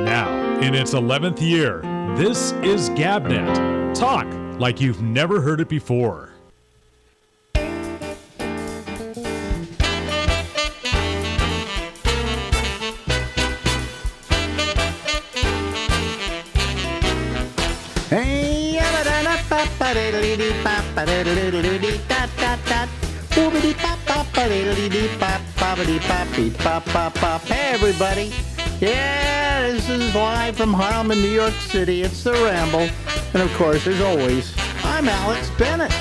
Now, in its 11th year, this is GabNet. Talk like you've never heard it before. Hey, hey everybody. Yeah, this is live from Harlem, New York City. It's the Ramble. And of course, as always, I'm Alex Bennett.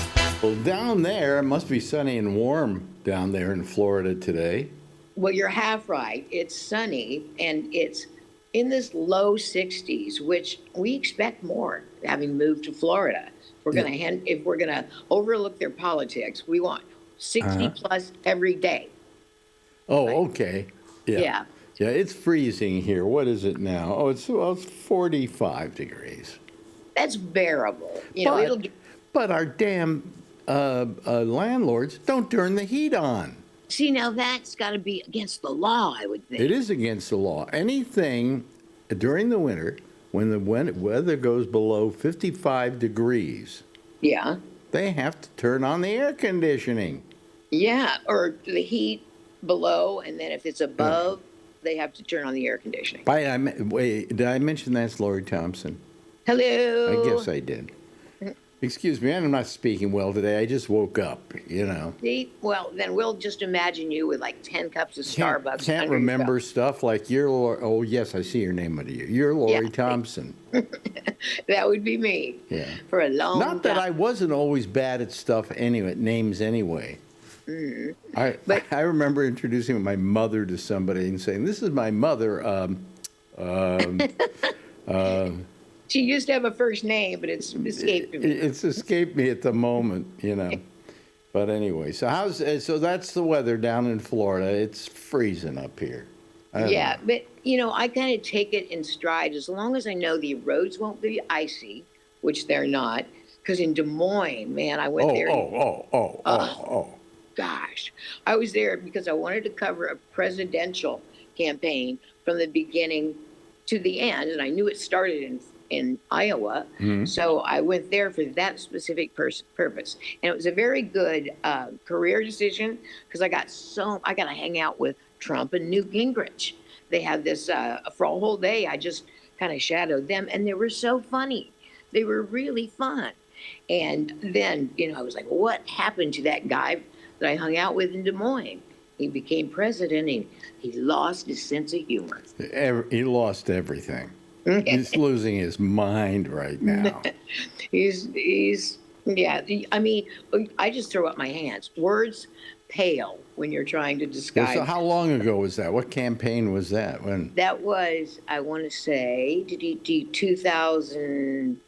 Well, down there, it must be sunny and warm down there in Florida today. Well, you're half right. It's sunny and it's in this low 60s, which we expect more having moved to Florida. If we're gonna overlook their politics, we want 60 plus every day. Oh, okay. Yeah. Yeah, it's freezing here. What is it now? Oh, it's 45 degrees. That's bearable. But our damn landlords don't turn the heat on. See, now that's got to be against the law, I would think. It is against the law. Anything during the winter, when the weather goes below 55 degrees, yeah, they have to turn on the air conditioning. Yeah, or the heat below, and then if it's above, they have to turn on the air conditioning. Wait, did I mention that's Lori Thompson? Hello. I guess I did. Excuse me, I'm not speaking well today. I just woke up, See? Well, then we'll just imagine you with like 10 cups of Starbucks. Can't remember stuff like oh, yes, I see your name under you. You're Lori Thompson. That would be me. Yeah. For a long time. Not that I wasn't always bad at stuff anyway, names anyway. Mm-hmm. I remember introducing my mother to somebody and saying, "This is my mother." She used to have a first name, but it's escaped me. It's escaped me at the moment, But anyway, so that's the weather down in Florida. It's freezing up here. Yeah, but I kind of take it in stride as long as I know the roads won't be icy, which they're not. Because in Des Moines, man, I went there. Gosh, I was there because I wanted to cover a presidential campaign from the beginning to the end, and I knew it started in Iowa, so I went there for that specific purpose, and it was a very good career decision because I got to hang out with Trump and Newt Gingrich. They had this for a whole day. I just kind of shadowed them, and they were so funny. They were really fun. And then I was like, what happened to that guy that I hung out with in Des Moines? He became president, and he lost his sense of humor. He lost everything. He's losing his mind right now. Yeah. I mean, I just throw up my hands. Words pale when you're trying to describe. So how long ago was that? What campaign was that? When? That was, I want to say, 2000,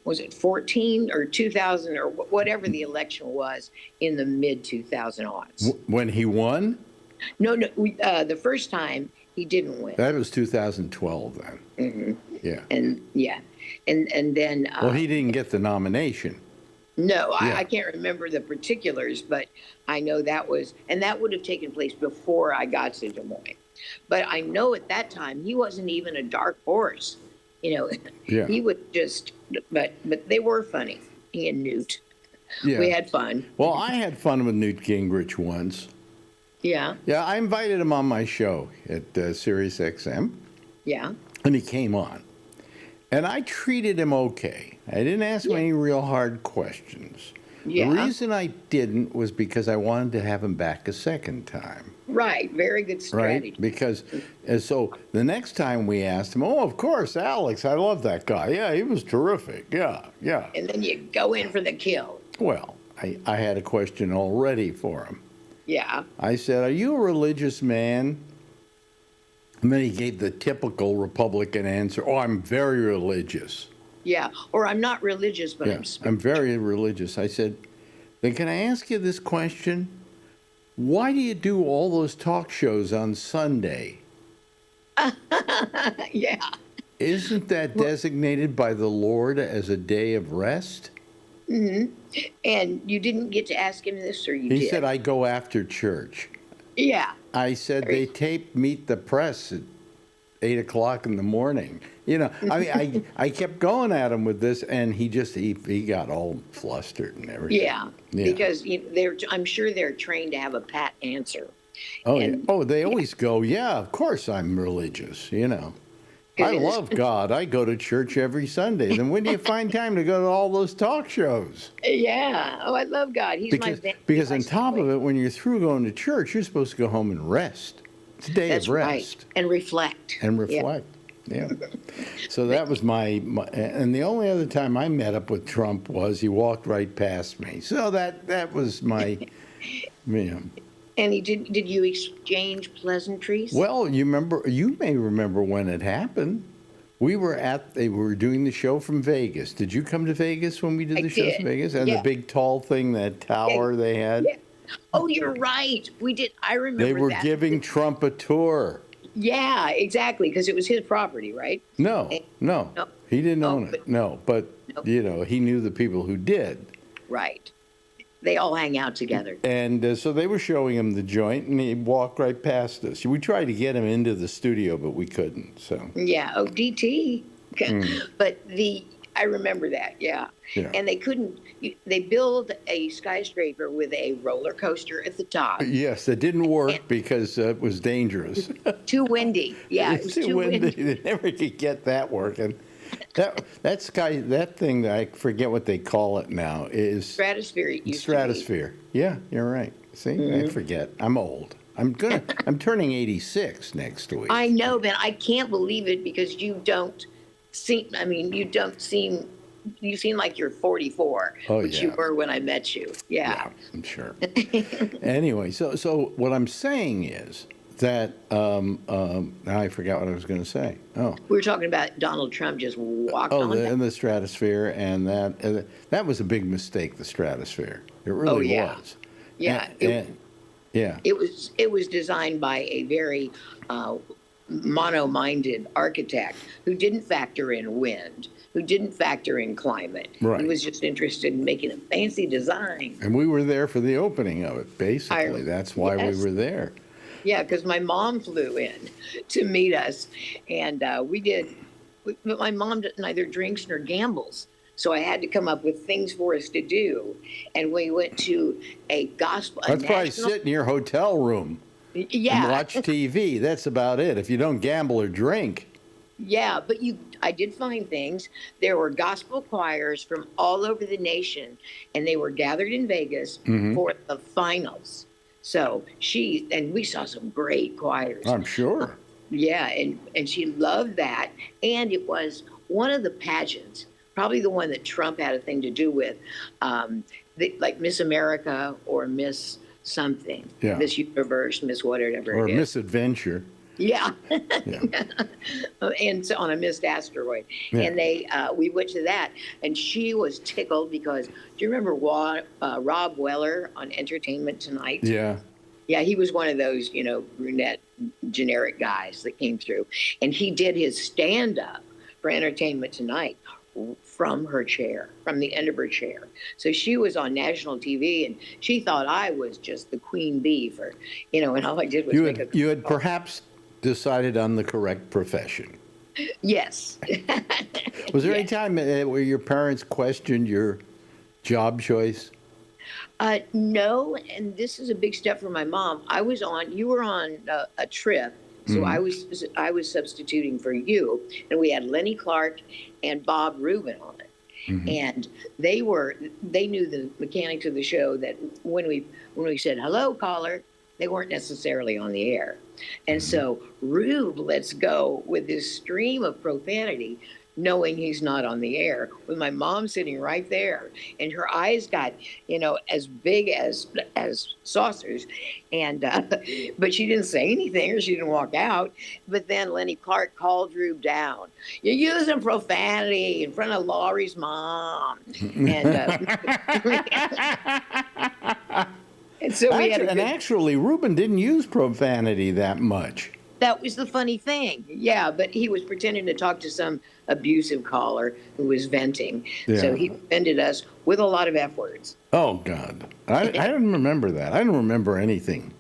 was it 14 or 2000 or whatever the election was in the mid 2000s. When he won? No, the first time he didn't win. That was 2012 then. Mm-hmm. Yeah. And then. Well, he didn't get the nomination. No, I can't remember the particulars, but I know that would have taken place before I got to Des Moines. But I know at that time he wasn't even a dark horse. He would just, but they were funny. He and Newt. Yeah. We had fun. Well, I had fun with Newt Gingrich once. Yeah. Yeah, I invited him on my show at Sirius XM. Yeah. And he came on. And I treated him okay. I didn't ask him any real hard questions. Yeah. The reason I didn't was because I wanted to have him back a second time. Right. Very good strategy. Right? Because, so the next time we asked him, of course, Alex, I love that guy. Yeah, he was terrific. Yeah. And then you go in for the kill. Well, I had a question already for him. Yeah. I said, are you a religious man? And then he gave the typical Republican answer, I'm very religious. Yeah, or I'm not religious, but I'm very religious. I said, then can I ask you this question? Why do you do all those talk shows on Sunday? Yeah. Isn't that designated by the Lord as a day of rest? Mm-hmm. And you didn't get to ask him this, or you did? He said, I go after church. Yeah. I said, they tape Meet the Press 8 o'clock in the morning. You know, I mean, I kept going at him with this, and he got all flustered and everything. Yeah. Because I'm sure they're trained to have a pat answer. Oh, And- yeah. Oh, they always go, yeah, of course I'm religious, you know. I love God. I go to church every Sunday. Then when do you find time to go to all those talk shows? Yeah. Oh, I love God. He's Because on top of it, when you're through going to church, you're supposed to go home and rest. It's a day That's of rest. right. And reflect. And reflect. Yeah. So that was my, and the only other time I met up with Trump was he walked right past me. So that was my, you know. And did you exchange pleasantries? Well, you may remember when it happened. They were doing the show from Vegas. Did you come to Vegas when we did the show from Vegas? And the big tall thing, that tower they had? Yeah. Oh, you're right. We did. I remember They were that. giving Trump a tour. Yeah, exactly, because it was his property, right? No. He didn't own it. No, but, Nope. you know, he knew the people who did. Right. They all hang out together. And so they were showing him the joint, and he walked right past us. We tried to get him into the studio, but we couldn't. So Yeah. Oh, DT. But I remember that. Yeah. And they couldn't. They built a skyscraper with a roller coaster at the top. Yes, it didn't work because it was dangerous. Too windy. Yeah, it was too windy. They never could get that working. That thing, I forget what they call it now, is Stratosphere. It used Stratosphere. To be. Yeah, you're right. See, I forget. I'm old. I'm turning 86 next week. I know, but I can't believe it because you don't seem. I mean, you seem like you're 44, which you were when I met you. Yeah, I'm sure. Anyway, so what I'm saying is that now I forgot what I was going to say. Oh, we were talking about Donald Trump just walked on. In the Stratosphere, and that was a big mistake. The Stratosphere, it really was. Yeah, It was designed by a very mono-minded architect who didn't factor in wind, who didn't factor in climate. Right. He was just interested in making a fancy design. And we were there for the opening of it, basically. That's why we were there. Yeah, because my mom flew in to meet us, and but my mom neither drinks nor gambles. So I had to come up with things for us to do. And we went to a gospel. That's probably sit in your hotel room and watch TV. That's about it. If you don't gamble or drink. Yeah, but I did find things. There were gospel choirs from all over the nation, and they were gathered in Vegas for the finals. So we saw some great choirs. I'm sure. Yeah, and she loved that. And it was one of the pageants, probably the one that Trump had a thing to do with, like Miss America or Miss something, Miss Universe, Miss whatever or it is. Miss Adventure. Yeah. And so on a missed asteroid. Yeah. And we went to that, and she was tickled because, do you remember Rob Weller on Entertainment Tonight? Yeah. Yeah, he was one of those, brunette generic guys that came through. And he did his stand-up for Entertainment Tonight from her chair, from the end of her chair. So she was on national TV, and she thought I was just the queen bee for, and all I did was You had perhaps decided on the correct profession. Yes. Was there any time where your parents questioned your job choice? No, and this is a big step for my mom. You were on a trip, so I was substituting for you, and we had Lenny Clark and Bob Rubin on it. And they knew the mechanics of the show, that when we said hello caller, they weren't necessarily on the air. And so Rube lets go with this stream of profanity, knowing he's not on the air, with my mom sitting right there, and her eyes got, as big as saucers, and but she didn't say anything, or she didn't walk out. But then Lenny Clark called Rube down. You're using profanity in front of Laurie's mom, and and so actually, Reuben didn't use profanity that much. That was the funny thing. Yeah, but he was pretending to talk to some abusive caller who was venting. Yeah. So he offended us with a lot of F words. Oh, God. I don't remember that. I don't remember anything.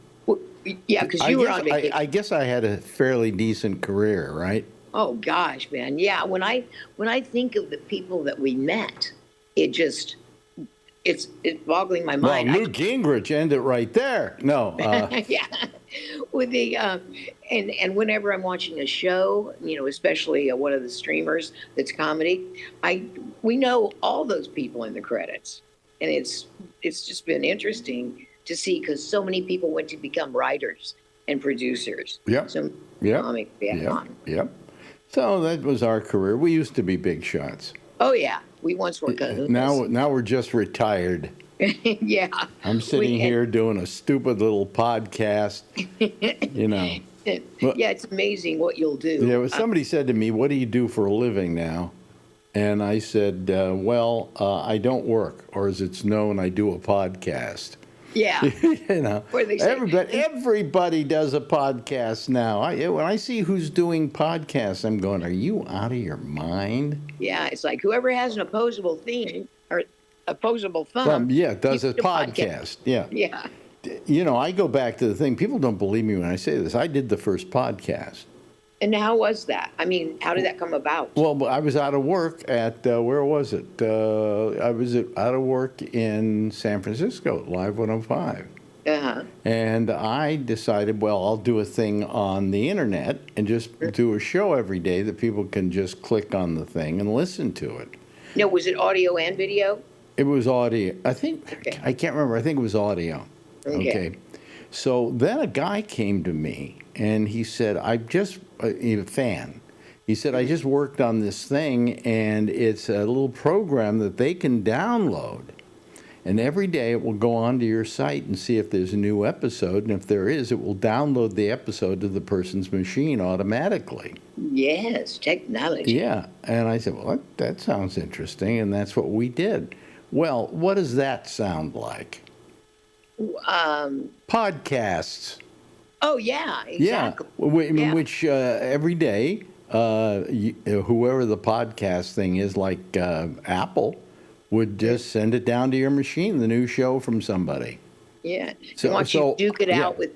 Yeah, because you were on vacation. I guess I had a fairly decent career, right? Oh gosh, man. Yeah, when I think of the people that we met, it just it's boggling my Well, mind. Newt Gingrich ended right there. No, Yeah, with the and whenever I'm watching a show, especially one of the streamers that's comedy, I we know all those people in the credits, and it's just been interesting to see because so many people went to become writers and producers. Yep. So yep, comic yep, on. yep. So that was our career. We used to be big shots. Oh yeah, we once were kahunas. Now we're just retired. Yeah. I'm sitting here doing a stupid little podcast, Well, Yeah, it's amazing what you'll do. Yeah, somebody said to me, "What do you do for a living now?" And I said, I don't work, or as it's known, I do a podcast. Yeah. Where they say, everybody does a podcast now. When I see who's doing podcasts, I'm going, "Are you out of your mind?" Yeah, it's like whoever has an opposable theme or opposable thumb. Does a podcast. Yeah. Yeah. I go back to the thing. People don't believe me when I say this. I did the first podcast. And how was that? I mean, how did that come about? Well, I was out of work at, where was it? I was out of work in San Francisco, Live 105. Uh-huh. And I decided, well, I'll do a thing on the internet and just do a show every day that people can just click on the thing and listen to it. No, was it audio and video? It was audio. I think, Okay. I can't remember. I think it was audio. Okay. So then a guy came to me and he said, a fan. He said, I just worked on this thing and it's a little program that they can download. And every day it will go onto your site and see if there's a new episode. And if there is, it will download the episode to the person's machine automatically. Yes, technology. Yeah. And I said, well, that sounds interesting. And that's what we did. Well, what does that sound like? Podcasts. Oh, yeah, exactly. In which every day, whoever the podcast thing is, like Apple, would just send it down to your machine, the new show from somebody. Yeah. So, once you duke it out with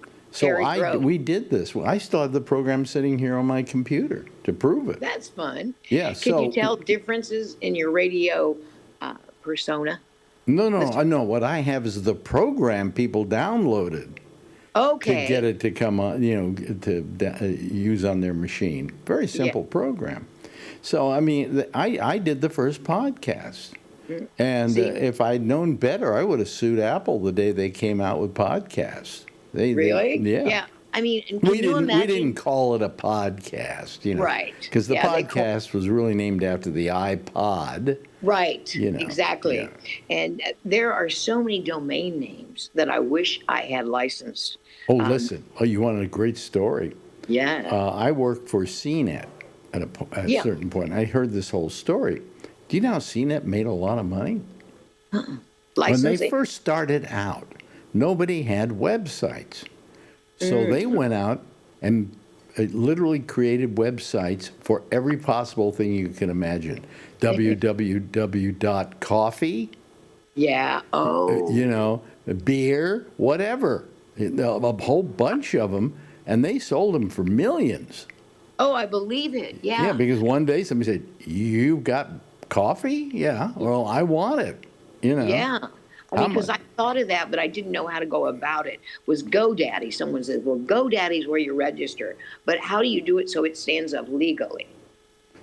we did this. I still have the program sitting here on my computer to prove it. That's fun. Yeah. Can you tell differences in your radio persona? No. What I have is the program people downloaded. Okay. To get it to come on, to use on their machine. Very simple program. So, I mean, I did the first podcast. And if I'd known better, I would have sued Apple the day they came out with podcasts. Really? Yeah. I mean, can you imagine? We didn't call it a podcast, Right. Because the podcast was really named after the iPod. Right. Exactly. Yeah. And there are so many domain names that I wish I had licensed. Oh, listen. You wanted a great story. Yeah. I worked for CNET at a certain point. I heard this whole story. Do you know how CNET made a lot of money? When they first started out, nobody had websites. So they went out and literally created websites for every possible thing you can imagine. www.coffee. Yeah. Oh. Beer, whatever. A whole bunch of them. And they sold them for millions. Oh, I believe it. Yeah. Yeah, because one day somebody said, "You got coffee?" Yeah. Well, I want it. Yeah. I mean, because I thought of that, but I didn't know how to go about it. Was GoDaddy. Someone said, well, GoDaddy's where you register. But how do you do it so it stands up legally?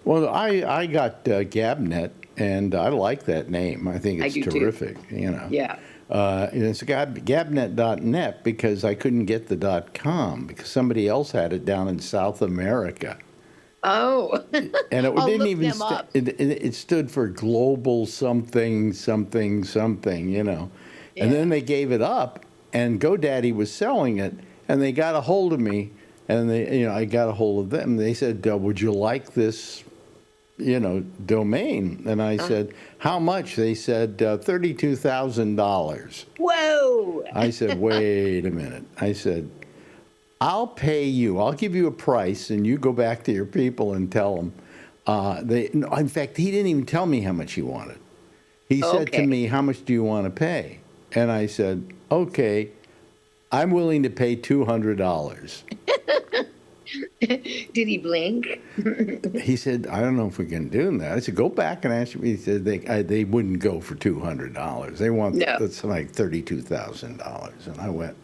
Well, I got Gabnet, and I like that name. I think it's terrific. Yeah. And it's Gabnet.net because I couldn't get the .com because somebody else had it down in South America. Oh. And it didn't even it stood for global something. Yeah. And then they gave it up, and GoDaddy was selling it, and they got a hold of me, and I got a hold of them. They said, "Would you like this, domain?" And I said, "How much?" They said, $32,000. Whoa! I said, "Wait a minute." I said, "I'll pay you. I'll give you a price, and you go back to your people and tell them." In fact, he didn't even tell me how much he wanted. He said to me, "How much do you want to pay?" And I said, "Okay, I'm willing to pay $200. Did he blink? He said, I don't know if we can do that. I said, go back and ask me. He said they wouldn't go for $200. They want No. that's like $32,000. And I went,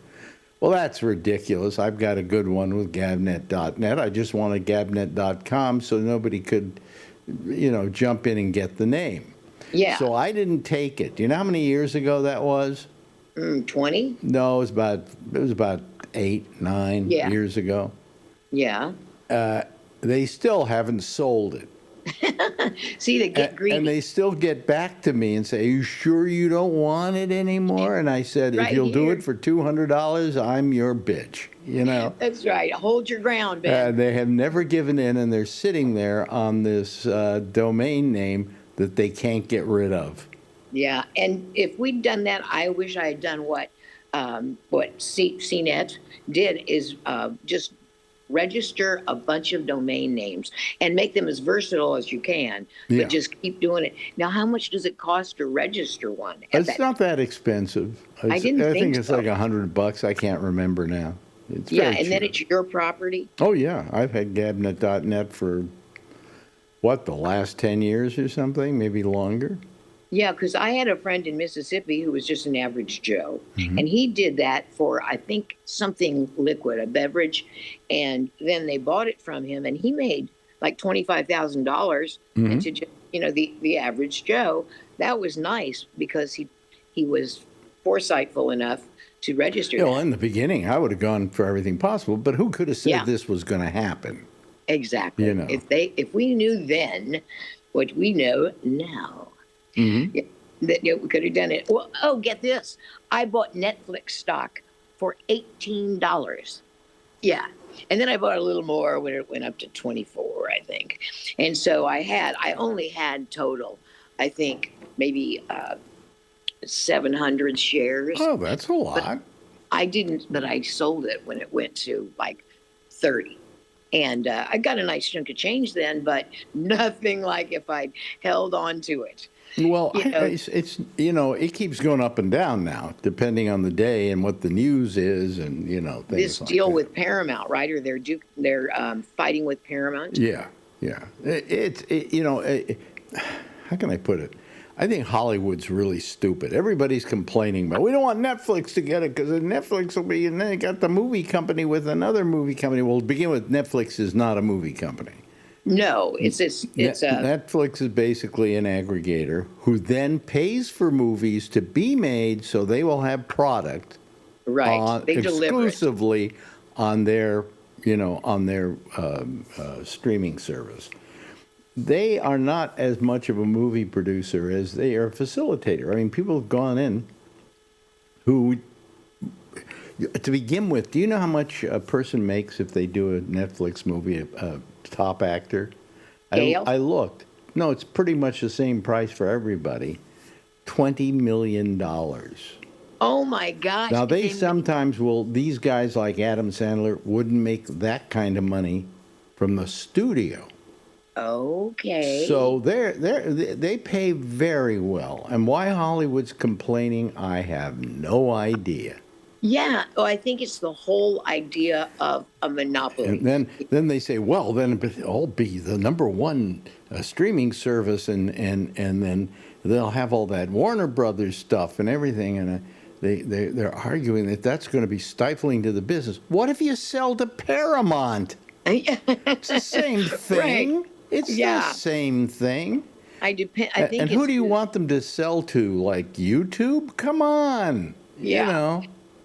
well, that's ridiculous. I've got a good one with Gabnet.net. I just wanted Gabnet.com so nobody could, jump in and get the name. Yeah. So I didn't take it. Do you know how many years ago that was? 20? No, it was about 8, 9 Yeah. years ago. Yeah. They still haven't sold it. See, they get greedy. And they still get back to me and say, are you sure you don't want it anymore? And I said, if Right you'll do here. it for $200, I'm your bitch, That's right. Hold your ground, Ben. They have never given in, and they're sitting there on this domain name that they can't get rid of. Yeah, and if we'd done that, I wish I had done what CNET did is just register a bunch of domain names and make them as versatile as you can, Yeah. but just keep doing it. Now, how much does it cost to register one? It's not that expensive. I didn't think think it's so. like $100. I can't remember now. It's Yeah, very and then cheap. it's your property. Oh, yeah. I've had Gabnet.net for, the last 10 years or something, maybe longer. Yeah, because I had a friend in Mississippi who was just an average Joe, Mm-hmm. and he did that for, I think, something liquid, a beverage, and then they bought it from him, and he made like $25,000 Mm-hmm. into just, the average Joe. That was nice because he was foresightful enough to register Well, that. in the beginning, I would have gone for everything possible, but who could have said Yeah. this was going to happen? Exactly. If we knew then what we know now. Mm-hmm. Yeah, that we could have done it. Well, get this. I bought Netflix stock for $18. Yeah. And then I bought a little more when it went up to 24, I think. And so I only had total, I think, maybe 700 shares. Oh, that's a lot. But I sold it when it went to like 30. And I got a nice chunk of change then, but nothing like if I'd held on to it. Well, it's it keeps going up and down now, depending on the day and what the news is, and things This like deal that. with Paramount, right? Or they're fighting with Paramount. Yeah. How can I put it? I think Hollywood's really stupid. Everybody's complaining about, we don't want Netflix to get it because Netflix will be, and then they got the movie company with another movie company. Well, to begin with, Netflix is not a movie company. No, it's Netflix is basically an aggregator who then pays for movies to be made so they will have product right. They deliver it. exclusively on their streaming service. They are not as much of a movie producer as they are a facilitator. I mean, people have gone in who, to begin with, do you know how much a person makes if they do a Netflix movie, a top actor? Gail? I looked. No, it's pretty much the same price for everybody. $20 million. Oh my gosh. Now, these guys like Adam Sandler wouldn't make that kind of money from the studio. Okay. So they pay very well. And why Hollywood's complaining, I have no idea. Yeah. Oh, I think it's the whole idea of a monopoly. And then they say, well, then it'll be the number one streaming service, and then they'll have all that Warner Brothers stuff and everything, and they're arguing that that's going to be stifling to the business. What if you sell to Paramount? It's the same thing. Right. It's the same thing. I think. And who do you want them to sell to? Like YouTube? Come on. Yeah.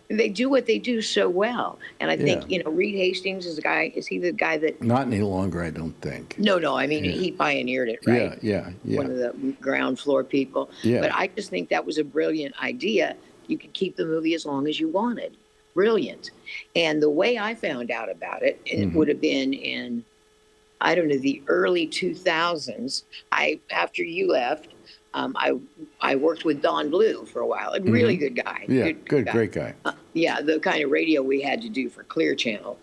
They do what they do so well, and I think Reed Hastings is he the guy that? Not any longer, I don't think. No. I mean, he pioneered it, right? Yeah. One of the ground floor people. Yeah. But I just think that was a brilliant idea. You could keep the movie as long as you wanted. Brilliant. And the way I found out about it, and it would have been in, I don't know, the early 2000s. After you left, I worked with Don Blue for a while. A really good guy. Yeah, good guy. great guy. The kind of radio we had to do for Clear Channel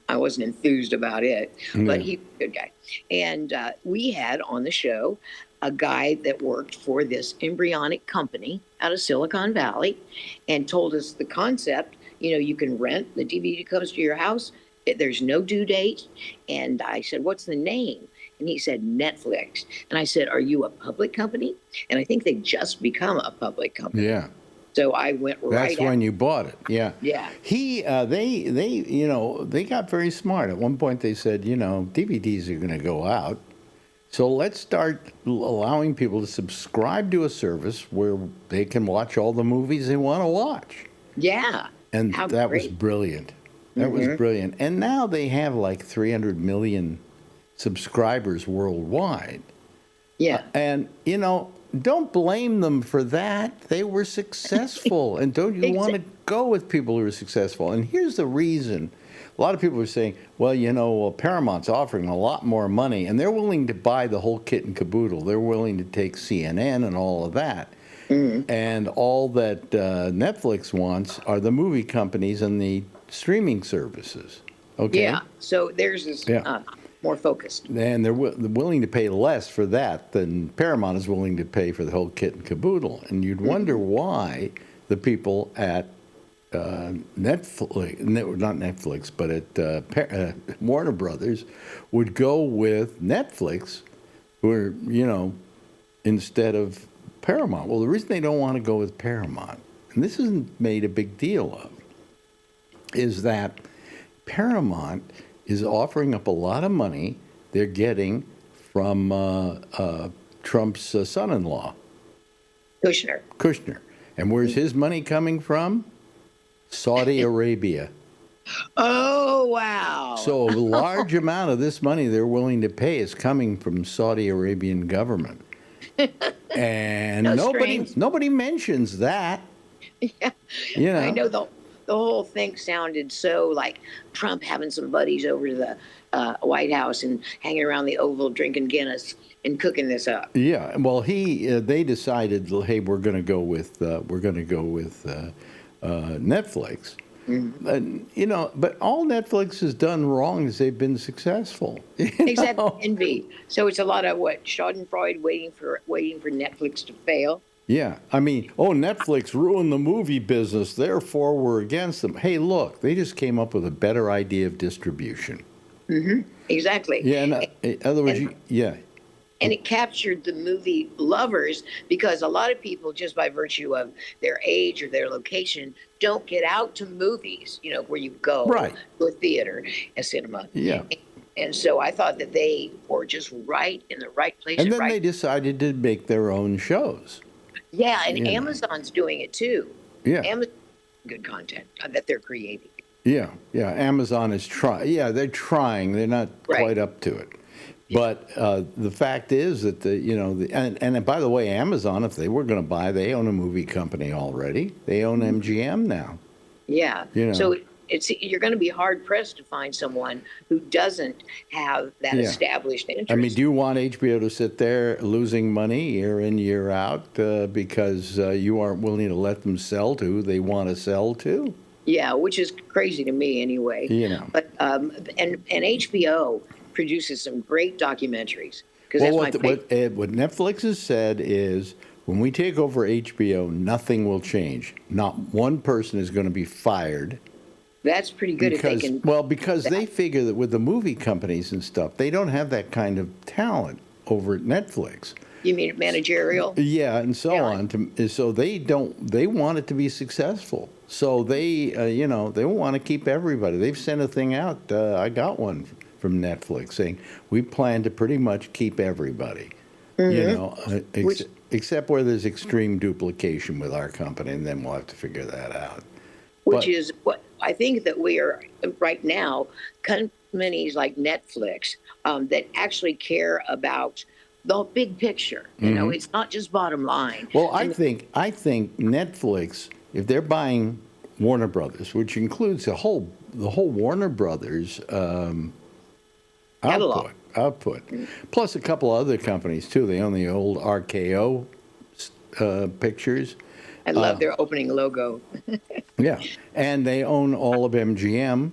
I wasn't enthused about it, but he's a good guy. And we had on the show a guy that worked for this embryonic company out of Silicon Valley and told us the concept you can rent. The DVD comes to your house. There's no due date. And I said, what's the name? And he said, Netflix. And I said, are you a public company? And I think they just become a public company. Yeah. So I went right That's when you bought it. Yeah. Yeah. They got very smart. At one point they said, DVDs are going to go out. So let's start allowing people to subscribe to a service where they can watch all the movies they want to watch. Yeah. And How that was great. brilliant. That was brilliant. And now they have like 300 million subscribers worldwide. Yeah. And, don't blame them for that. They were successful. And don't you want to go with people who are successful? And here's the reason. A lot of people are saying, well, Paramount's offering a lot more money, and they're willing to buy the whole kit and caboodle. They're willing to take CNN and all of that. And all that Netflix wants are the movie companies and the streaming services. Okay? Yeah. So theirs is more focused. And they're willing to pay less for that than Paramount is willing to pay for the whole kit and caboodle. And you'd wonder why the people at Netflix, not Netflix, but at Warner Brothers would go with Netflix, or instead of Paramount. Well, the reason they don't want to go with Paramount, and this isn't made a big deal of, is that Paramount is offering up a lot of money they're getting from Trump's son-in-law, Kushner. And where's his money coming from? Saudi Arabia. Oh, wow. So a large amount of this money they're willing to pay is coming from Saudi Arabian government. And nobody mentions that. Yeah. I know the whole thing sounded so like Trump having some buddies over the White House and hanging around the Oval drinking Guinness and cooking this up. Yeah. Well, they decided, hey, we're going to go with Netflix. But all Netflix has done wrong is they've been successful. Except envy. So it's a lot of Schadenfreude waiting for Netflix to fail. Yeah. I mean, Netflix ruined the movie business, therefore we're against them. Hey, look, they just came up with a better idea of distribution. Exactly. Yeah. In other words, And it captured the movie lovers, because a lot of people, just by virtue of their age or their location, don't get out to movies, where you go to a theater, a cinema. Yeah. And so I thought that they were just right in the right place. And then they decided to make their own shows. Yeah, and Amazon's doing it too. Yeah. Amazon, good content that they're creating. Yeah. Amazon is trying. Yeah, they're trying. They're not quite up to it. But the fact is that and by the way, Amazon, if they were going to buy, they own a movie company already. They own MGM now. Yeah. So you're going to be hard pressed to find someone who doesn't have that established interest. I mean, do you want HBO to sit there losing money year in, year out because you aren't willing to let them sell to who they want to sell to? Yeah, which is crazy to me anyway. But and HBO produces some great documentaries. What Netflix has said is, when we take over HBO, nothing will change. Not one person is going to be fired. That's pretty good if they can. Because they figure that with the movie companies and stuff, they don't have that kind of talent over at Netflix. You mean managerial? Yeah, and so on. So they want it to be successful. So they want to keep everybody. They've sent a thing out. I got one from Netflix saying, we plan to pretty much keep everybody, except where there's extreme duplication with our company, and then we'll have to figure that out. Which is what I think that we are right now, companies like Netflix that actually care about the big picture. It's not just bottom line. Well, I think Netflix, if they're buying Warner Brothers, which includes the whole Warner Brothers output, plus a couple other companies too. They own the old RKO pictures. I love their opening logo. Yeah, and they own all of MGM,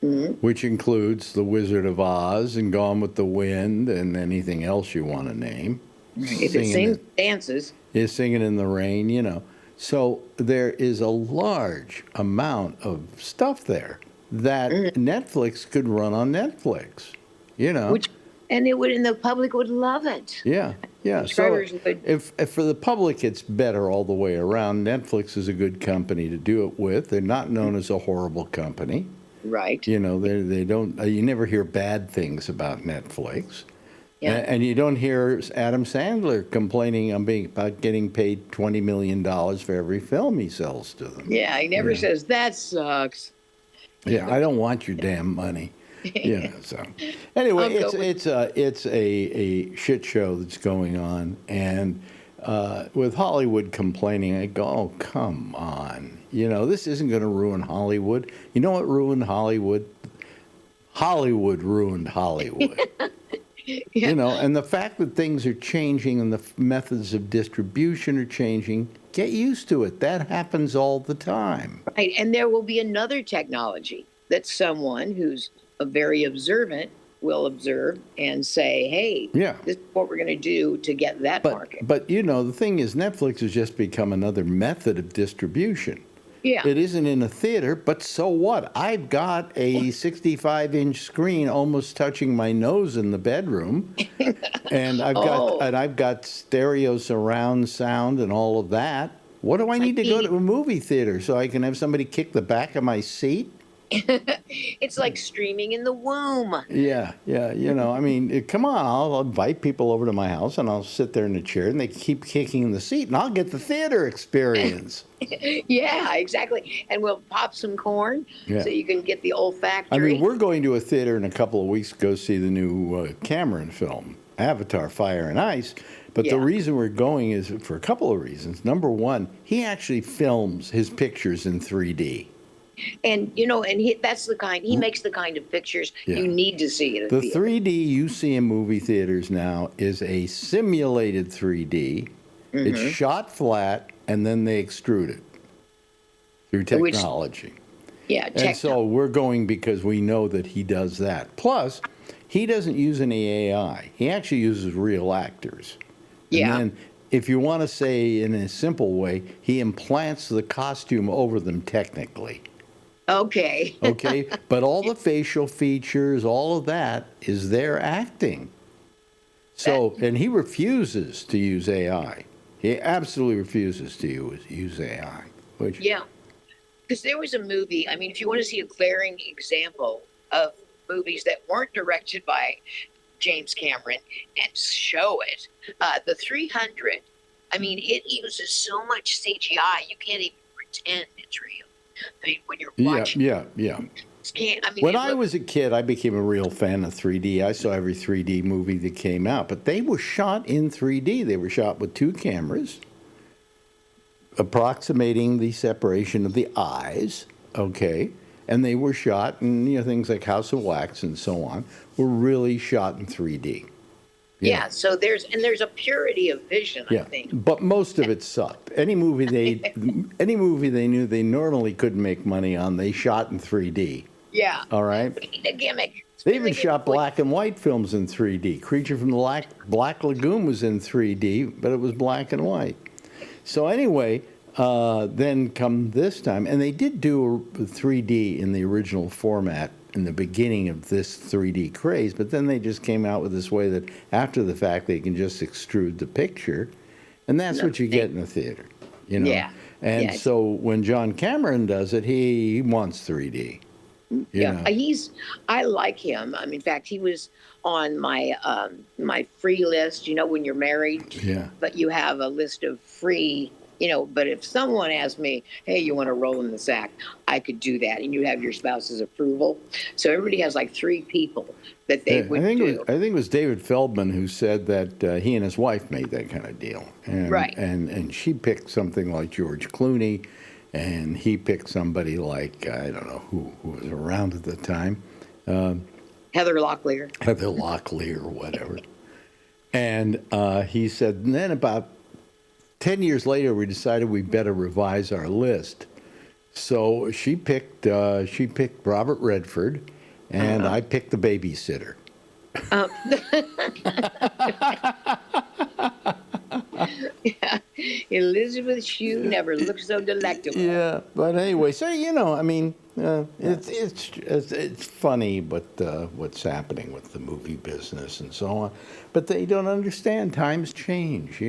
which includes The Wizard of Oz and Gone with the Wind and anything else you want to name. If it sings, dances. Yeah, Singing in the Rain, So there is a large amount of stuff there that Netflix could run on Netflix, you know. And the public would love it. Yeah, yeah. So Subscribers would. if for the public, it's better all the way around. Netflix is a good company to do it with. They're not known as a horrible company. Right. You know, they don't. You never hear bad things about Netflix. Yeah. And you don't hear Adam Sandler complaining about getting paid $20 million for every film he sells to them. Yeah, he never says, that sucks. Yeah, I don't want your damn money. Yeah. So anyway, it's a shit show that's going on, and with Hollywood complaining, I go, oh, come on. You know, this isn't going to ruin Hollywood. You know what ruined Hollywood? Hollywood ruined Hollywood. Yeah. You know, and the fact that things are changing and the methods of distribution are changing, get used to it. That happens all the time. Right. And there will be another technology that someone who's very observant will observe and say, hey, this is what we're going to do to get that market. But, you know, the thing is, Netflix has just become another method of distribution. Yeah. It isn't in a theater, but so what? I've got a 65-inch screen almost touching my nose in the bedroom, and I've got stereo surround sound and all of that. What do I need to go to a movie theater so I can have somebody kick the back of my seat? It's like streaming in the womb. Yeah. You know, I mean, come on, I'll invite people over to my house and I'll sit there in a chair and they keep kicking the seat and I'll get the theater experience. Yeah, exactly. And we'll pop some corn so you can get the olfactory. I mean, we're going to a theater in a couple of weeks to go see the new Cameron film, Avatar, Fire and Ice. But the reason we're going is for a couple of reasons. Number one, he actually films his pictures in 3D. And, you know, that's the kind, he makes the kind of pictures you need to see in a theater. 3D you see in movie theaters now is a simulated 3D. It's shot flat, and then they extrude it through technology. And so we're going because we know that he does that. Plus, he doesn't use any AI. He actually uses real actors. Yeah. And then, if you want to say in a simple way, he implants the costume over them technically. Okay. Okay, but all the facial features, all of that is their acting. So, and he refuses to use AI. He absolutely refuses to use AI. Because there was a movie, I mean, if you want to see a glaring example of movies that weren't directed by James Cameron and show it, The 300, I mean, it uses so much CGI, you can't even pretend it's real. I mean, when you're watching. Yeah. When I was a kid, I became a real fan of 3D. I saw every 3D movie that came out, but they were shot in 3D. They were shot with two cameras, approximating the separation of the eyes, okay? And they were shot, and you know, things like House of Wax and so on were really shot in 3D. Yeah, so there's a purity of vision, I think. But most of it sucked. Any movie they knew they normally couldn't make money on, they shot in 3D. Yeah. All right. The gimmick. They even shot black and white films in 3D. Creature from the Black Lagoon was in 3D, but it was black and white. So anyway, then come this time, and they did do 3D in the original format in the beginning of this 3D craze, but then they just came out with this way that after the fact they can just extrude the picture, and that's what you get in the theater, you know? Yeah. And so when John Cameron does it, he wants 3D. I like him. In fact, he was on my my free list, you know, when you're married, but you have a list of free, you know, but if someone asked me, hey, you want to roll in the sack, I could do that. And you have your spouse's approval. So everybody has like 3 people that they would do. I think it was David Feldman who said that he and his wife made that kind of deal. And, and she picked something like George Clooney, and he picked somebody like, I don't know who was around at the time. Heather Locklear. Heather Locklear or whatever. And he said, and then about 10 years later, we decided we better revise our list. So she picked Robert Redford, and I picked the babysitter. Yeah. Elizabeth Shue never looked so delectable. Yeah, but anyway, so I mean, it's funny, but what's happening with the movie business and so on. But they don't understand. Times change.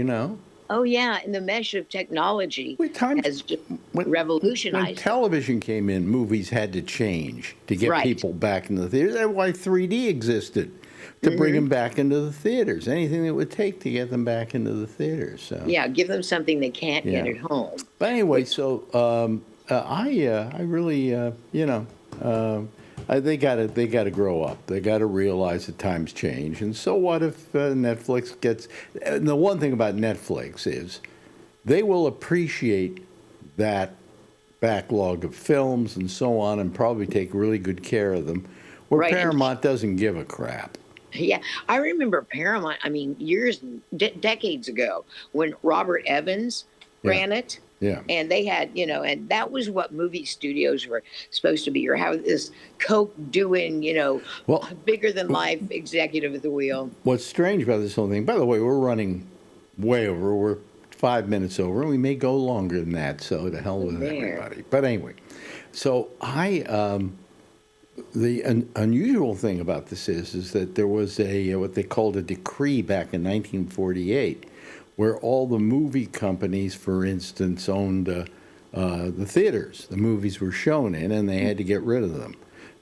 Oh, yeah. And the mesh of technology When times has just when revolutionized it. television came in, movies had to change to get Right. people back in the theaters. That's why 3D existed, to bring them back into the theaters. Anything it would take to get them back into the theaters. So Yeah. Give them something they can't get Yeah. at home. But anyway, so I really they gotta grow up. They gotta realize that times change. And so what if Netflix gets? And the one thing about Netflix is they will appreciate that backlog of films and so on, and probably take really good care of them. Where Right. Paramount doesn't give a crap. Yeah, I remember Paramount. I mean, years, decades ago, when Robert Evans ran it, Yeah. and they had, and that was what movie studios were supposed to be, or how this Coke doing, Well, bigger than life executive at the wheel. what's strange about this whole thing, by the way, we're running way over. We're 5 minutes over, and we may go longer than that. So to hell with There. everybody. But anyway, so the unusual thing about this is that there was a what they called a decree back in 1948, where all the movie companies, for instance, owned the theaters the movies were shown in, and they had to get rid of them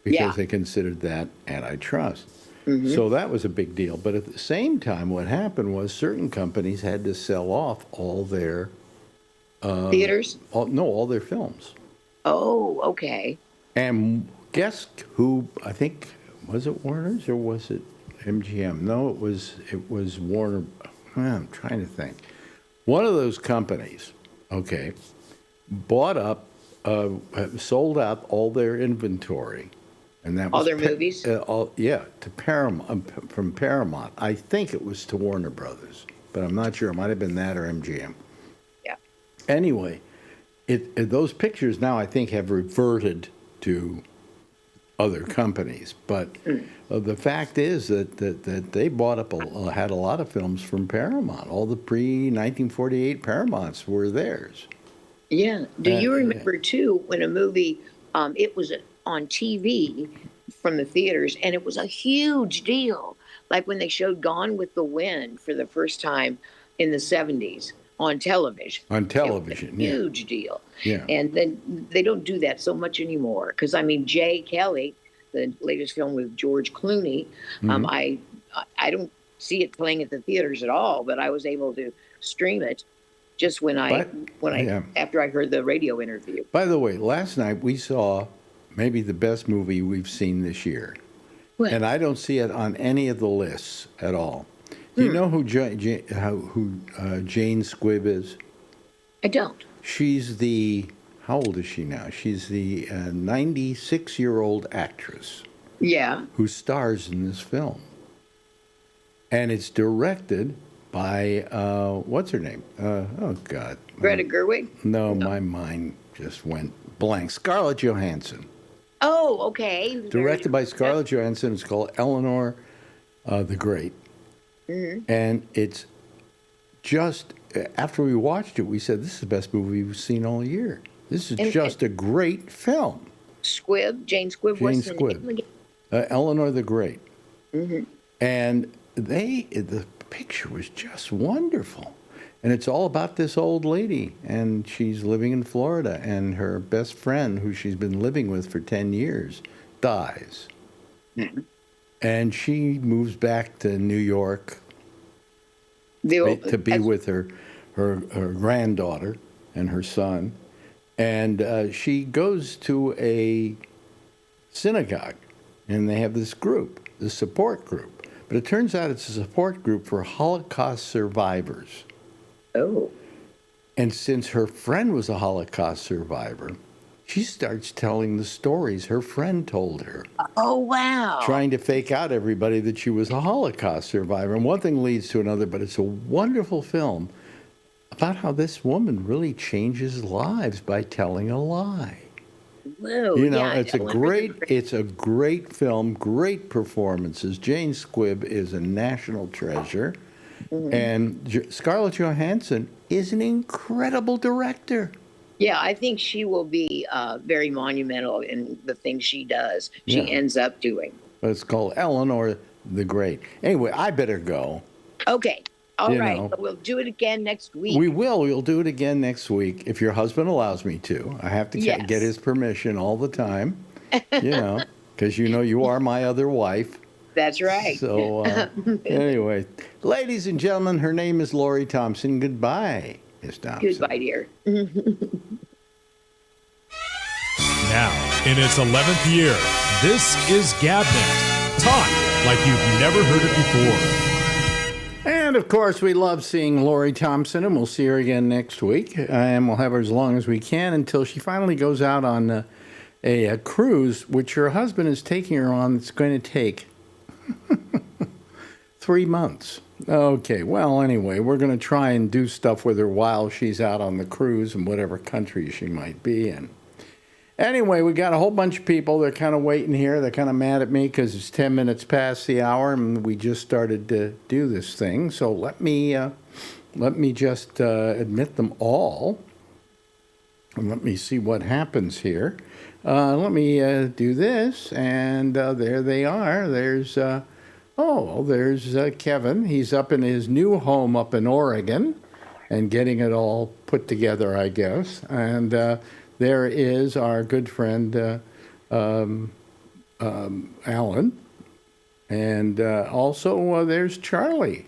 because Yeah. they considered that antitrust. So that was a big deal. But at the same time, what happened was certain companies had to sell off all their Theaters? all their films. Oh, okay. And guess who? I think was it Warner's or was it MGM? No, it was Warner. I'm trying to think. One of those companies, okay, bought up, sold out all their inventory, and that All was their movies? to Paramount, from Paramount. I think it was to Warner Brothers, but I'm not sure. It might have been that or MGM. Yeah. Anyway, those pictures now I think have reverted to other companies, but the fact is that they bought up had a lot of films from Paramount. All the pre-1948 Paramounts were theirs. Yeah. Do you remember too when a movie, it was on TV from the theaters, and it was a huge deal, like when they showed Gone with the Wind for the first time in the 70s on television. On It was television, a yeah. huge deal. Yeah. And then they don't do that so much anymore. Because, I mean, Jay Kelly, the latest film with George Clooney, I don't see it playing at the theaters at all, but I was able to stream it just after I heard the radio interview. By the way, last night we saw maybe the best movie we've seen this year. What? And I don't see it on any of the lists at all. Do you know who Jane Squibb is? I don't. She's how old is she now? She's the 96-year-old actress Yeah. who stars in this film. And it's directed by, what's her name? Oh, God. Greta Gerwig? No, my mind just went blank. Scarlett Johansson. Oh, okay. Directed by Scarlett Johansson. It's called Eleanor the Great. And it's just, after we watched it, we said, this is the best movie we've seen all year. This is just a great film. Jane Squibb. Jane What's the Squibb. name again? Eleanor the Great. And the picture was just wonderful. And it's all about this old lady, and she's living in Florida, and her best friend, who she's been living with for 10 years, dies. And she moves back to New York to be with her granddaughter and her son. And she goes to a synagogue, and they have this group, this support group. But it turns out it's a support group for Holocaust survivors. Oh. And since her friend was a Holocaust survivor, she starts telling the stories her friend told her, Oh, wow. trying to fake out everybody that she was a Holocaust survivor. And one thing leads to another, but it's a wonderful film about how this woman really changes lives by telling a lie. Whoa. It's Eleanor it's a great film, great performances. Jane Squibb is a national treasure. And Scarlett Johansson is an incredible director. Yeah, I think she will be very monumental in the things she does. She Yeah. ends up doing. It's called Eleanor the Great. Anyway, I better go. Okay. All You right. know. We'll do it again next week. We will. We'll do it again next week if your husband allows me to. I have to Yes. get his permission all the time, because you are my other wife. That's right. So anyway, ladies and gentlemen, her name is Lori Thompson. Goodbye, Miss Thompson. Goodbye, dear. Now, in its 11th year, this is GabNet. Talk like you've never heard it before. And of course, we love seeing Lori Thompson, and we'll see her again next week. And we'll have her as long as we can until she finally goes out on a cruise, which her husband is taking her on. It's going to take 3 months. Okay, well, anyway, we're going to try and do stuff with her while she's out on the cruise in whatever country she might be in. Anyway, we got a whole bunch of people. They're kind of waiting here. They're kind of mad at me because it's 10 minutes past the hour, and we just started to do this thing. So let me just admit them all, and let me see what happens here. Let me do this, and there they are. There's Kevin. He's up in his new home up in Oregon, and getting it all put together, I guess. And there is our good friend Alan, and also there's Charlie.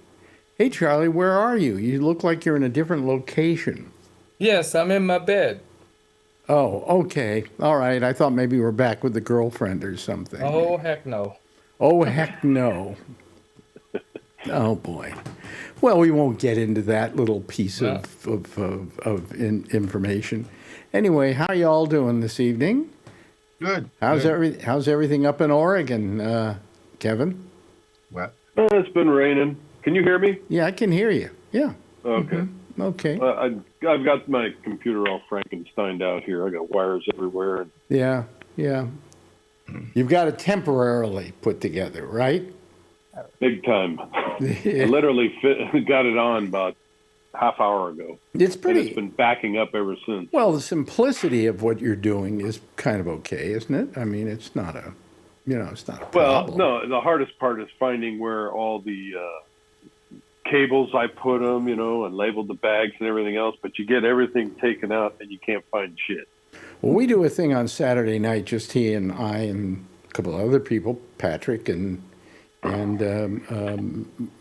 Hey, Charlie, where are you? You look like you're in a different location. Yes, I'm in my bed. Oh, okay. All right. I thought maybe you were back with the girlfriend or something. Oh, heck no. Oh, heck no. Oh, boy. Well, we won't get into that little piece of information. Anyway, how you all doing this evening? Good. How's everything up in Oregon, Kevin? What? It's been raining. Can you hear me? Yeah, I can hear you. Yeah. Okay. Mm-hmm. Okay. I've got my computer all Frankensteined out here. I got wires everywhere. Yeah. You've got it temporarily put together, right? Big time. I literally got it on about half hour ago. It's pretty. And it's been backing up ever since. Well, the simplicity of what you're doing is kind of okay, isn't it? I mean, it's not a problem. Well, no, the hardest part is finding where all the cables I put them, and labeled the bags and everything else, but you get everything taken out and you can't find shit. Well, we do a thing on Saturday night, just he and I and a couple of other people, Patrick, and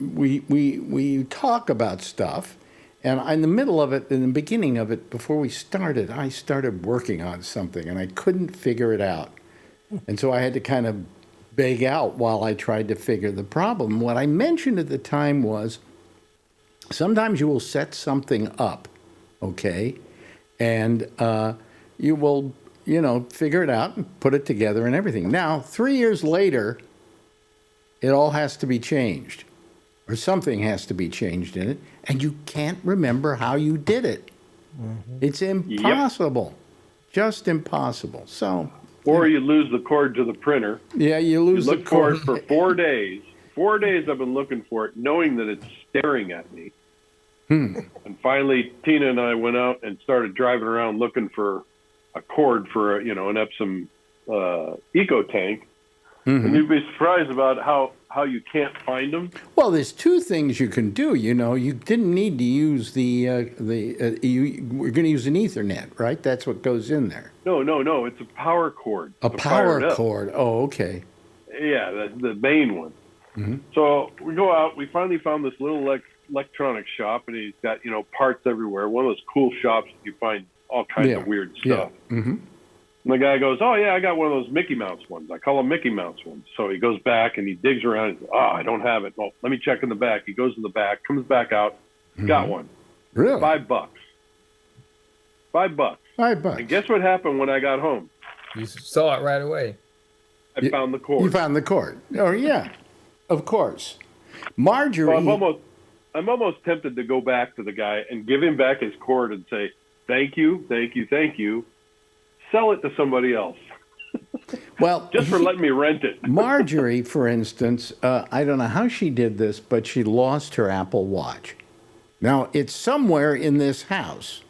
we talk about stuff. And in the middle of it, in the beginning of it, before we started, I started working on something, and I couldn't figure it out. And so I had to kind of beg out while I tried to figure the problem. What I mentioned at the time was sometimes you will set something up, okay, and you will, figure it out and put it together and everything. Now, 3 years later, it all has to be changed, or something has to be changed in it, and you can't remember how you did it. Mm-hmm. It's impossible. Yep. Just impossible. So, or you lose the cord to the printer. Yeah, you lose the cord. For 4 days. 4 days I've been looking for it, knowing that it's staring at me. And finally, Tina and I went out and started driving around looking for a cord for, an Epsom eco tank. Mm-hmm. And you'd be surprised about how you can't find them. Well, there's two things you can do. You didn't need to use we're going to use an Ethernet, right? That's what goes in there. No. It's a power cord. A power cord. Oh, okay. Yeah, the main one. Mm-hmm. So we go out. We finally found this little electronics shop, and he's got parts everywhere. One of those cool shops that you find all kinds of weird stuff. Yeah. Mm-hmm. And the guy goes, "Oh yeah, I got one of those Mickey Mouse ones. I call them Mickey Mouse ones." So he goes back and he digs around. And he says, "Oh, I don't have it. Well, let me check in the back." He goes in the back, comes back out, got one. Really? $5. $5. $5. And guess what happened when I got home? You saw it right away. I found the cord. You found the cord. Oh yeah, of course. Marjorie. So I'm almost tempted to go back to the guy and give him back his cord and say, "Thank you. Sell it to somebody else." Well, just for letting me rent it. Marjorie, for instance, I don't know how she did this, but she lost her Apple Watch. Now, it's somewhere in this house,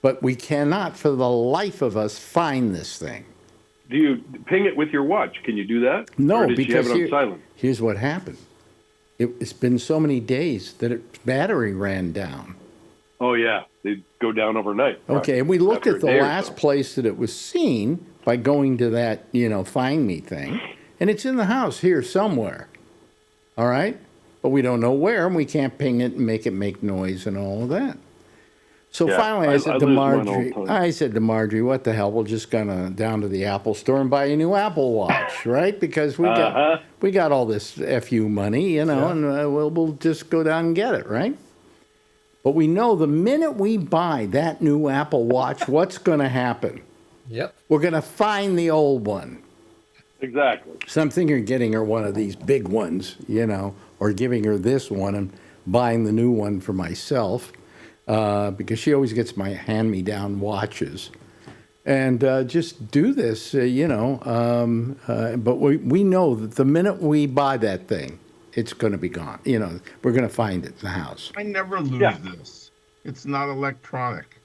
but we cannot for the life of us find this thing. Do you ping it with your watch? Can you do that? No, or did because she have it on silent? here's what happened. It's been so many days that its battery ran down. Oh, yeah. They go down overnight. Okay, and we looked After at the a day or last so. place that it was seen by going to that, find me thing, and it's in the house here somewhere. All right? But we don't know where, and we can't ping it and make noise and all of that. So Yeah, finally I said to lose mine all the Marjorie, time. what the hell, we're just gonna down to the Apple store and buy a new Apple Watch, right? Because we got all this FU money, and we'll just go down and get it, right? But we know the minute we buy that new Apple Watch, what's gonna happen? Yep. We're gonna find the old one. Exactly. So I'm thinking of getting her one of these big ones, or giving her this one and buying the new one for myself, because she always gets my hand-me-down watches. And just do this, but we know that the minute we buy that thing, it's going to be gone. We're going to find it in the house. I never lose this. It's not electronic.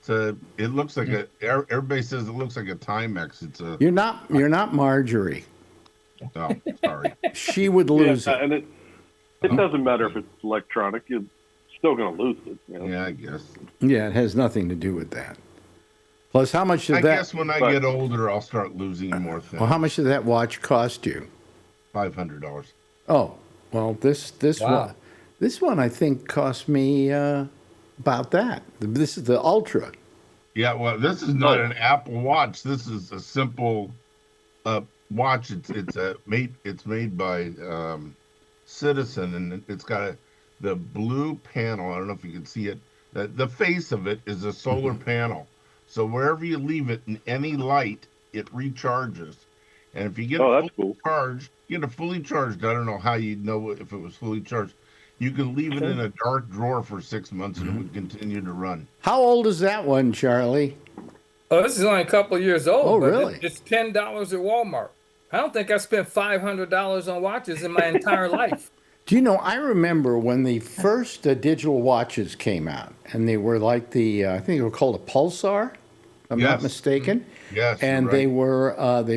It looks like everybody says it looks like a Timex. You're not Marjorie. Oh, sorry. She would lose it. And it doesn't matter if it's electronic. You're still going to lose it. Yeah, I guess. Yeah, it has nothing to do with that. Plus, how much did I guess when I get older, I'll start losing more things. Well, how much did that watch cost you? $500. Oh, well, this one I think cost me about that. This is the Ultra. Yeah, well, this is not an Apple Watch. This is a simple watch. It's made by Citizen, and it's got the blue panel. I don't know if you can see it. The face of it is a solar panel. So wherever you leave it in any light, it recharges. And if you get it fully charged, I don't know how you'd know if it was fully charged. You can leave it in a dark drawer for 6 months and it would continue to run. How old is that one, Charlie? Oh, this is only a couple of years old. Oh, but really? It's $10 at Walmart. I don't think I spent $500 on watches in my entire life. Do you know, I remember when the first digital watches came out, and they were like I think they were called a Pulsar, if I'm not mistaken. Yes, and right. they were they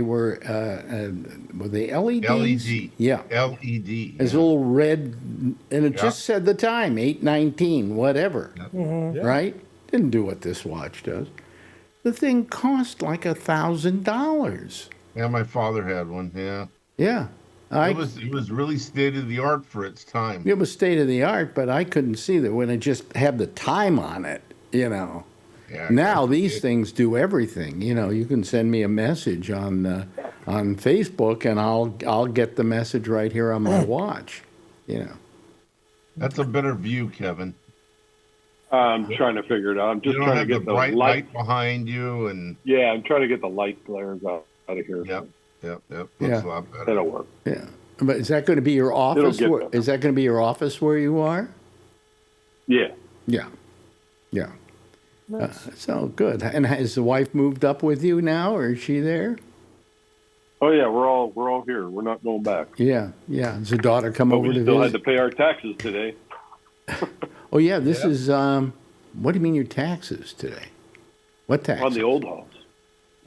LEDs? LED. Yeah. LED. It's a little red, and it just said the time, 8:19, whatever. Right? Didn't do what this watch does. The thing cost like $1,000. Yeah, my father had one. Yeah. Yeah. It was really state of the art for its time. It was state of the art, but I couldn't see that when it just had the time on it, Yeah, now these things do everything. You can send me a message on Facebook, and I'll get the message right here on my watch. That's a better view, Kevin. I'm trying to figure it out. I'm just trying to get the bright light behind you, and I'm trying to get the light glares out of here. Yep. Looks a lot better. That'll work. Yeah, but is that going to be your office? It'll get better. Is that going to be your office where you are? Yeah. Yeah. So good. And has the wife moved up with you now, or is she there? Oh yeah, we're all here. We're not going back. Yeah. Has the daughter come over We to still visit? had to pay our taxes today. Oh yeah, this is. What do you mean your taxes today? What taxes? On the old house.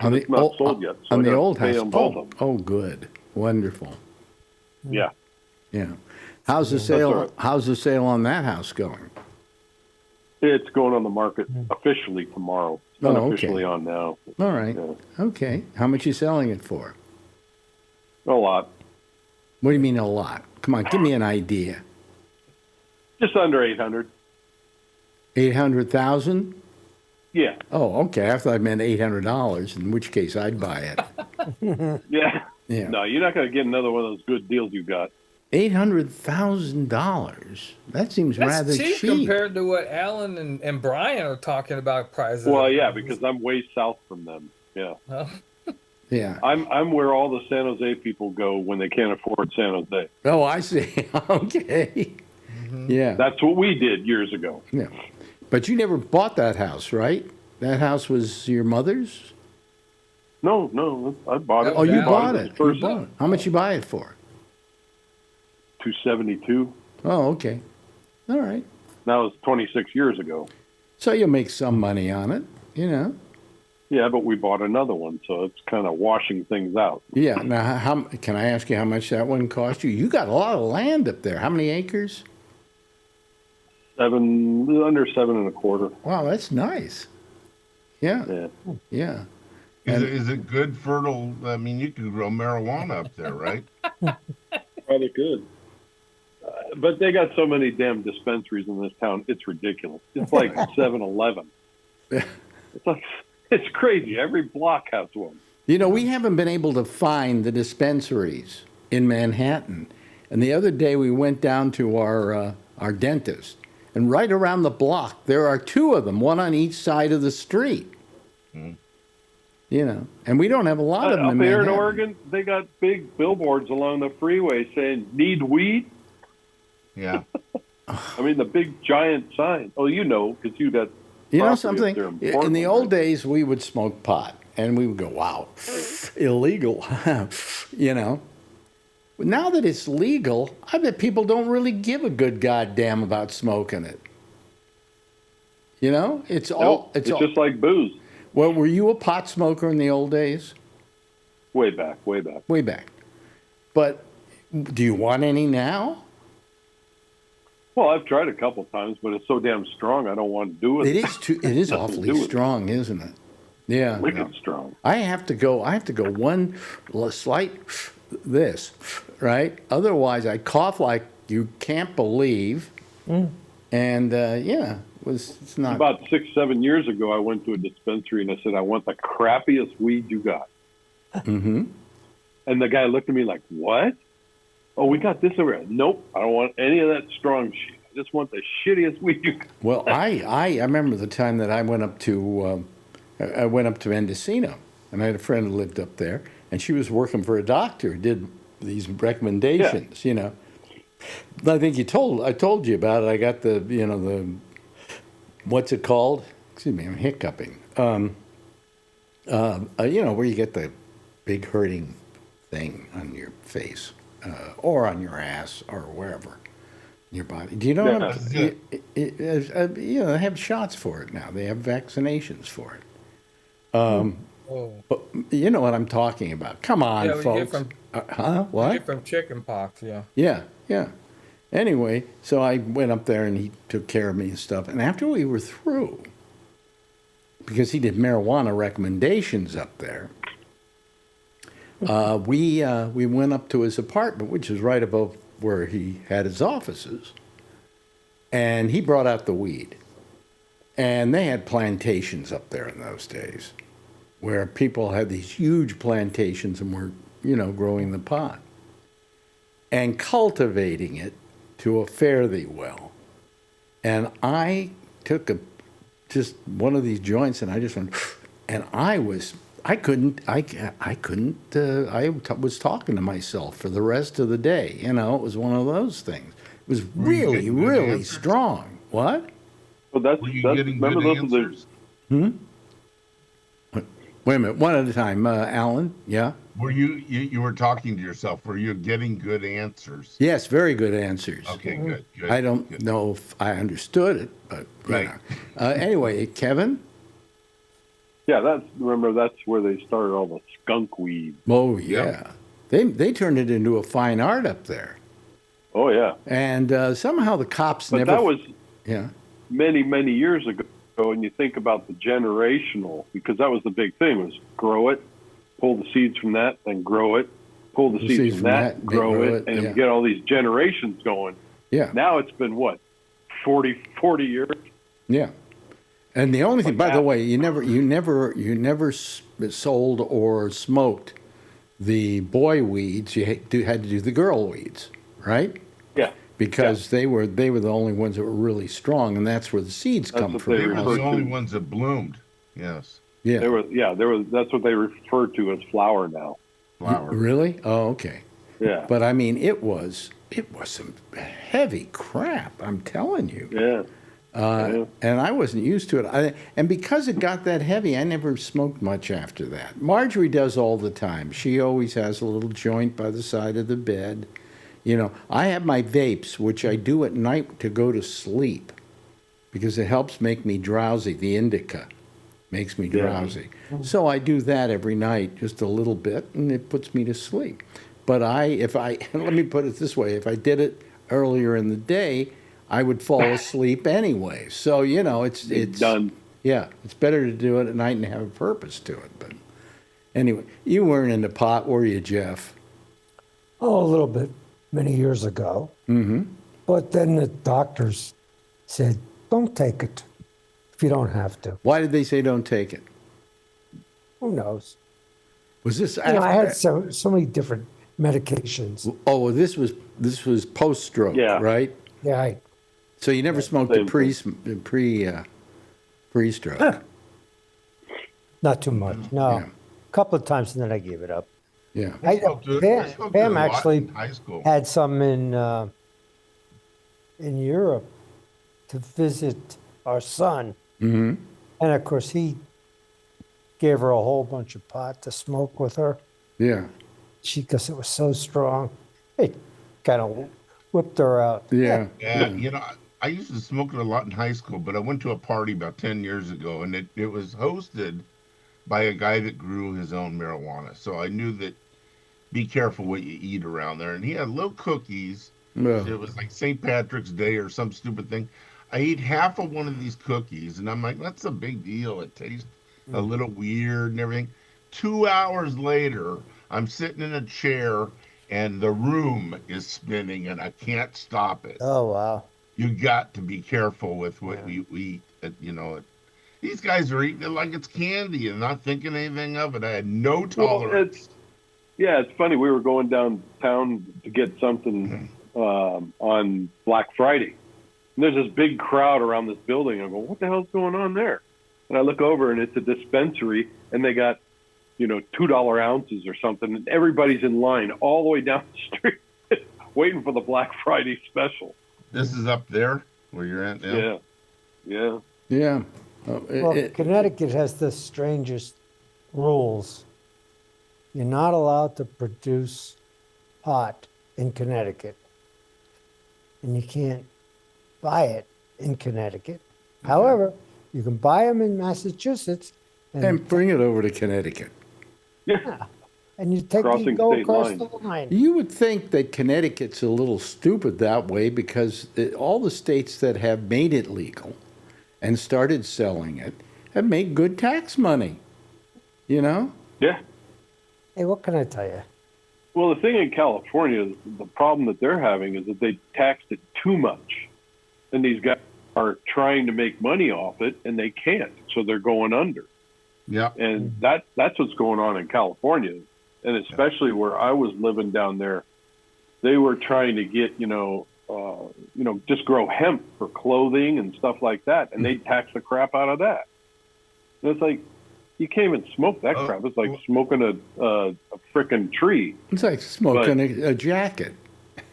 On the It's not sold yet. So on I the gotta old pay house. them both of them. Oh, good, wonderful. Yeah. Yeah. How's the sale? all right. How's the sale on that house going? It's going on the market officially tomorrow. It's Oh, okay. unofficially on now. All right. Yeah. Okay. How much you selling it for? A lot. What do you mean a lot? Come on, give me an idea. Just under 800. 800,000? Yeah. Oh, okay. I thought I meant $800. In which case, I'd buy it. Yeah. Yeah. No, you're not going to get another one of those good deals you got. $800,000. That seems That's rather cheap cheap. compared to what Alan and Brian are talking about prices. Well, yeah, because I'm way south from them. Yeah. Oh. Yeah. I'm where all the San Jose people go when they can't afford San Jose. Oh, I see. Okay. Yeah. That's what we did years ago. Yeah. But you never bought that house, right? That house was your mother's? No, I bought it. Oh, you Yeah. bought it. You First bought it. How much you buy it for? $272. Oh, okay. All right. That was 26 years ago. So you'll make some money on it, you know. Yeah, but we bought another one, so it's kind of washing things out. Yeah. Now, how can I ask you how much that one cost you? You got a lot of land up there. How many acres? Under 7.25. Wow, that's nice. Yeah. Yeah. Yeah. Is it good fertile? I mean, you could grow marijuana up there, right? Probably good. But they got so many damn dispensaries in this town. It's ridiculous. It's like 7-Eleven. It's crazy. Every block has one. You know, we haven't been able to find the dispensaries in Manhattan. And the other day we went down to our dentist, and right around the block there are two of them, one on each side of the street. You know, and we don't have a lot of them Up in here in Manhattan. Oregon, they got big billboards along the freeway saying "Need weed." Yeah. I mean, the big giant sign. Oh, you know, because you got. You know property up something? there In Portland, the old right? days, we would smoke pot, and we would go, "Wow, illegal," you know. But now that it's legal, I bet people don't really give a good goddamn about smoking it. You know, it's all. Nope, It's it's all. just like booze. Well, were you a pot smoker in the old days? Way back, way back. Way back. But do you want any now? Well, I've tried a couple times, but it's so damn strong. I don't want to do it. It is awfully do it. strong, isn't it? Yeah. Wicked strong. I have to go one slight this, right? Otherwise, I cough like you can't believe. And yeah, it's not. About 6-7 years ago, I went to a dispensary and I said, "I want the crappiest weed you got." Mm-hmm. And the guy looked at me like, "What? Oh, we got this over here." Nope, I don't want any of that strong shit. I just want the shittiest weed you got. Well, I remember the time that I went up to Mendocino, and I had a friend who lived up there, and she was working for a doctor who did these recommendations, you know. I think I told you about it. I got the what's it called? Excuse me, I'm hiccuping. Where you get the big hurting thing on your face, or on your ass, or wherever in your body. Do you know? They have shots for it now. They have vaccinations for it. But you know what I'm talking about. Come on, Yeah, we folks. get from- What? Get from chicken pox, yeah. Yeah. Anyway, so I went up there and he took care of me and stuff. And after we were through, because he did marijuana recommendations up there, we went up to his apartment, which is right above where he had his offices. And he brought out the weed. And they had plantations up there in those days, where people had these huge plantations and were, growing the pot and cultivating it to a fare thee well. And I took just one of these joints and I just went, and I was talking to myself for the rest of the day. It was one of those things. It was really, really answers? strong. What? Well, that's Were you that's getting remember good those are the answers? Wait a minute, one at a time. Alan, yeah? Were you were talking to yourself? Were you getting good answers? Yes, very good answers. Okay, good. I don't good. know if I understood it, but Right. Anyway, Kevin? Yeah, that's where they started all the skunk weed. Oh, yeah. They turned it into a fine art up there. Oh yeah, And somehow the cops but never... that was Yeah. many years ago. And you think about the generational, because that was the big thing: was grow it, pull the seeds from that, then grow it, pull the seeds from that, grow it, and yeah. get all these generations going. Yeah. Now it's been what, 40 years. Yeah. And the only thing, Like by the that. way, you never sold or smoked the boy weeds. You had to do the girl weeds, right? Yeah, Because they were the only ones that were really strong, and that's where the seeds That's come what from. they They were refer the only to- ones that bloomed. Yes, Yeah. that's what they refer to as flower now. flower. Really? Oh, okay. Yeah, But I mean, it was some heavy crap. I'm telling you. yeah. And I wasn't used to it. And because it got that heavy, I never smoked much after that. Marjorie does all the time. She always has a little joint by the side of the bed. You know, I have my vapes, which I do at night to go to sleep because it helps make me drowsy. The indica makes me drowsy. So I do that every night, just a little bit, and it puts me to sleep. But let me put it this way, if I did it earlier in the day, I would fall asleep anyway. So, you know, it's done. Yeah, it's better to do it at night and have a purpose to it. But anyway, you weren't in the pot, were you, Jeff? Oh, a little bit, many years ago. Mm-hmm. But then the doctors said, don't take it if you don't have to. Why did they say don't take it? Who knows? Was this You know, I had so many different medications. Oh, well, this was post-stroke, Yeah. right? Yeah, So you never smoked the pre-stroke. not too much. No, Yeah. a couple of times, and then I gave it up. Yeah. I smoked it a Pam lot actually in high school. had some in Europe to visit our son, and of course he gave her a whole bunch of pot to smoke with her. Yeah. Because it was so strong, it kind of whipped her out. Yeah. Yeah, you know, I used to smoke it a lot in high school, but I went to a party about 10 years ago, and it was hosted by a guy that grew his own marijuana. So I knew that be careful what you eat around there. And he had little cookies. Well, It was like St. Patrick's Day or some stupid thing. I ate half of one of these cookies, and I'm like, that's a big deal. It tastes a little weird and everything. 2 hours later, I'm sitting in a chair, and the room is spinning, and I can't stop it. Oh wow! You got to be careful with what you eat. You know, these guys are eating it like it's candy and not thinking anything of it. I had no tolerance. It's funny. We were going downtown to get something on Black Friday. And there's this big crowd around this building. I go, what the hell's going on there? And I look over, and it's a dispensary, and they got, $2 ounces or something. And everybody's in line all the way down the street waiting for the Black Friday special. This is up there where you're at now? Yeah. yeah. Well, Connecticut has the strangest rules. You're not allowed to produce pot in Connecticut, and you can't buy it in Connecticut. However, you can buy them in Massachusetts, And bring it over to Connecticut. and you Crossing go state across lines. the line. You would think that Connecticut's a little stupid that way because all the states that have made it legal and started selling it have made good tax money, you know? Yeah. Hey, what can I tell you? Well, the thing in California, the problem that they're having is that they taxed it too much. And these guys are trying to make money off it, and they can't. So they're going under. Yeah. And that's what's going on in California. And especially where I was living down there, they were trying to get, just grow hemp for clothing and stuff like that. And they tax the crap out of that. And it's like, you can't even smoke that crap. It's like smoking a frickin' tree. It's like smoking a jacket.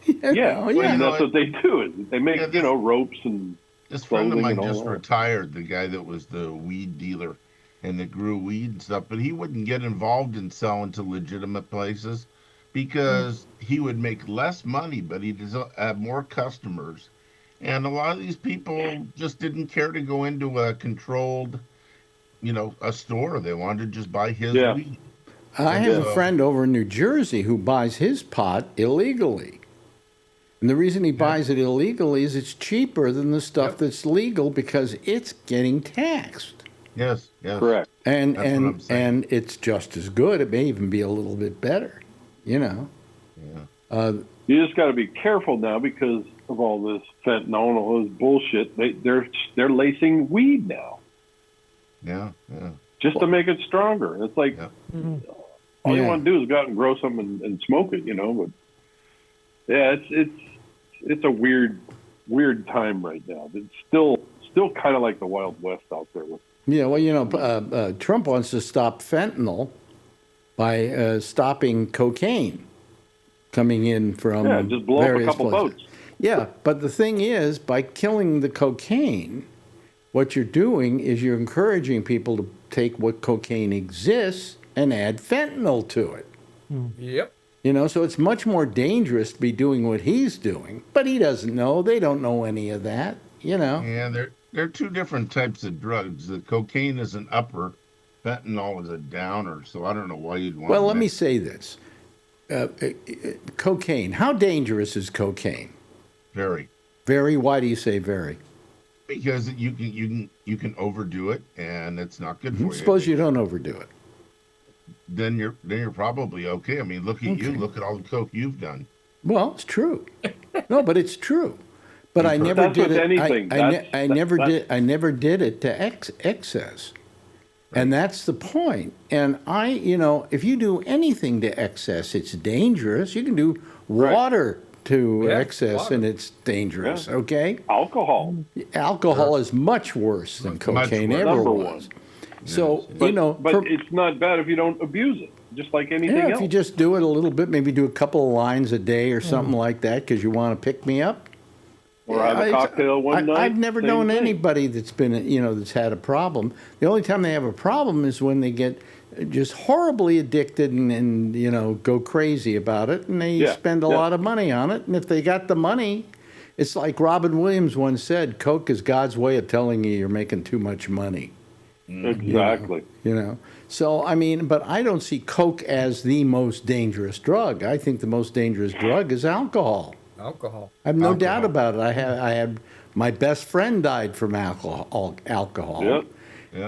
Yeah, yeah. and that's what they do. Is they make, ropes and This friend of clothing mine and all just that. retired, the guy that was the weed dealer and that grew weed and stuff, but he wouldn't get involved in selling to legitimate places because he would make less money, but he'd have more customers. And a lot of these people just didn't care to go into a controlled, a store. They wanted to just buy his weed. I have a friend over in New Jersey who buys his pot illegally. And the reason he buys it illegally is it's cheaper than the stuff that's legal because it's getting taxed. Yes. Correct. And That's what I'm saying. and it's just as good. It may even be a little bit better, Yeah. You just got to be careful now because of all this fentanyl and all this bullshit. They're lacing weed now Yeah. just to make it stronger. And it's like all you Yeah. want to do is go out and grow some and smoke it, But yeah, it's a weird time right now. It's still kind of like the Wild West out there. Yeah, well, Trump wants to stop fentanyl by stopping cocaine coming in from Just blow up a various couple places. boats. Yeah, but the thing is, by killing the cocaine, What you're doing is you're encouraging people to take what cocaine exists and add fentanyl to it. Yep. You know, so it's much more dangerous to be doing what he's doing, but he doesn't know. They don't know any of that, you know. Yeah, they're two different types of drugs. The cocaine is an upper, fentanyl is a downer. So I don't know why you'd want. Well, let me say this: cocaine. How dangerous is cocaine? Very. Very. Why do you say very? Because you can overdo it, and it's not good for you. Suppose you don't overdo it. Then you're probably okay. I mean, look at you. Look at all the coke you've done. Well, it's true. No, but it's true. But I never That's did with it. anything. I never did it to excess, and that's the point. And if you do anything to excess, it's dangerous. You can do water to excess, water. and it's dangerous. Yeah. Okay. Alcohol. Alcohol is much worse than Much cocaine worse. ever Number was. one. So But it's not bad if you don't abuse it, just like anything yeah, else. if you just do it a little bit, maybe do a couple of lines a day or something like that, because you want to pick me up. Or have a cocktail one night. I've never same known thing. anybody that's been, that's had a problem. The only time they have a problem is when they get just horribly addicted and go crazy about it, and they spend a lot of money on it. And if they got the money, it's like Robin Williams once said, "Coke is God's way of telling you you're making too much money." Exactly. So I mean, but I don't see Coke as the most dangerous drug. I think the most dangerous drug is alcohol. Alcohol. I have no doubt about it. I had my best friend died from alcohol. Yep.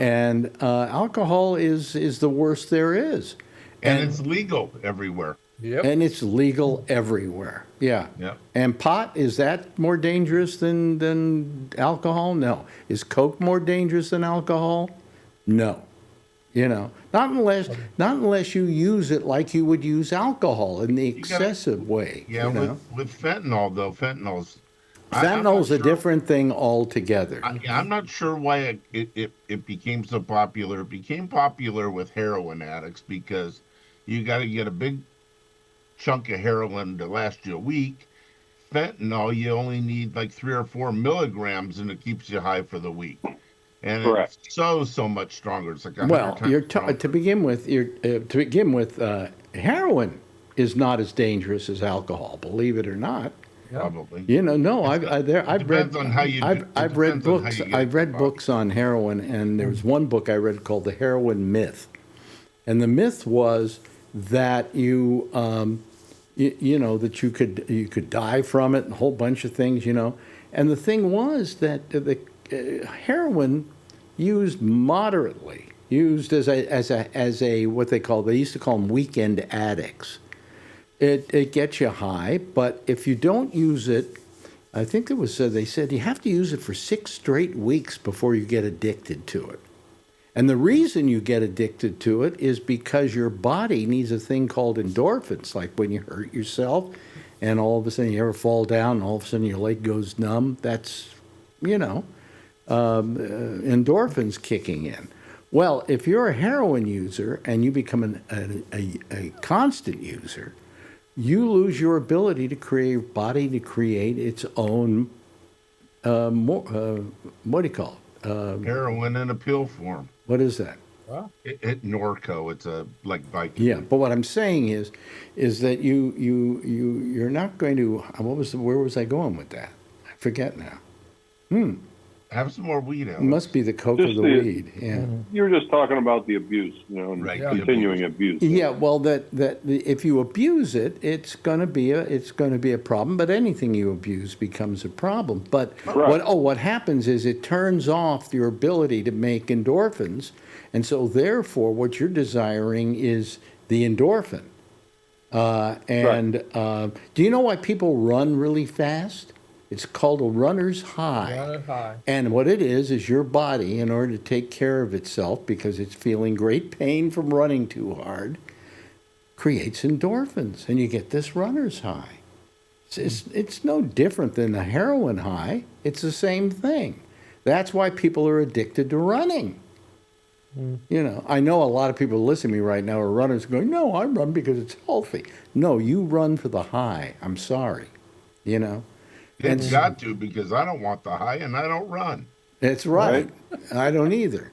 And alcohol is the worst there is. And it's legal everywhere. Yep. And it's legal everywhere. Yeah. Yep. And pot, is that more dangerous than alcohol? No. Is Coke more dangerous than alcohol? No. Not unless you use it like you would use alcohol in the excessive way. Yeah, with fentanyl though, fentanyl's a different thing altogether. I'm not sure why it became so popular. It became popular with heroin addicts because you got to get a big chunk of heroin to last you a week. Fentanyl, you only need like 3 or 4 milligrams, and it keeps you high for the week. And Correct. it's so much stronger. It's like 100 times to begin with, heroin is not as dangerous as alcohol. Believe it or not. probably. I've read on how you do- I've it read depends on how books. you get I've read the books on heroin, and there was one book I read called The Heroin Myth, and the myth was that that you could die from it and a whole bunch of things, and the thing was that the heroin used moderately, used as a what they used to call them weekend addicts. It gets you high, but if you don't use it, I think it was they said you have to use it for 6 straight weeks before you get addicted to it. And the reason you get addicted to it is because your body needs a thing called endorphins, like when you hurt yourself and all of a sudden you ever fall down and all of a sudden your leg goes numb. That's, endorphins kicking in. Well, if you're a heroin user and you become a constant user, you lose your ability to create its own, what do you call it? Heroin in a pill form. What is that? Wow. Norco. It's a like Viking. Yeah, but what I'm saying is that you're not going to. Where was I going with that? I forget now. Have some more weed, Alex. It must be the coke or Just the the- weed. Yeah. You were just talking about the abuse, and Right, continuing abuse. Yeah. Well, if you abuse it, it's going to be a problem. But anything you abuse becomes a problem. But Right. what happens is it turns off your ability to make endorphins, and so therefore, what you're desiring is the endorphin. Do you know why people run really fast? It's called a runner's high. Running high. And what it is your body, in order to take care of itself, because it's feeling great pain from running too hard, creates endorphins, and you get this runner's high. It's no different than a heroin high. It's the same thing. That's why people are addicted to running. I know a lot of people listening to me right now are runners going, no, I run because it's healthy. No, you run for the high. I'm sorry. It's got to, because I don't want the high and I don't run. That's right. I don't either.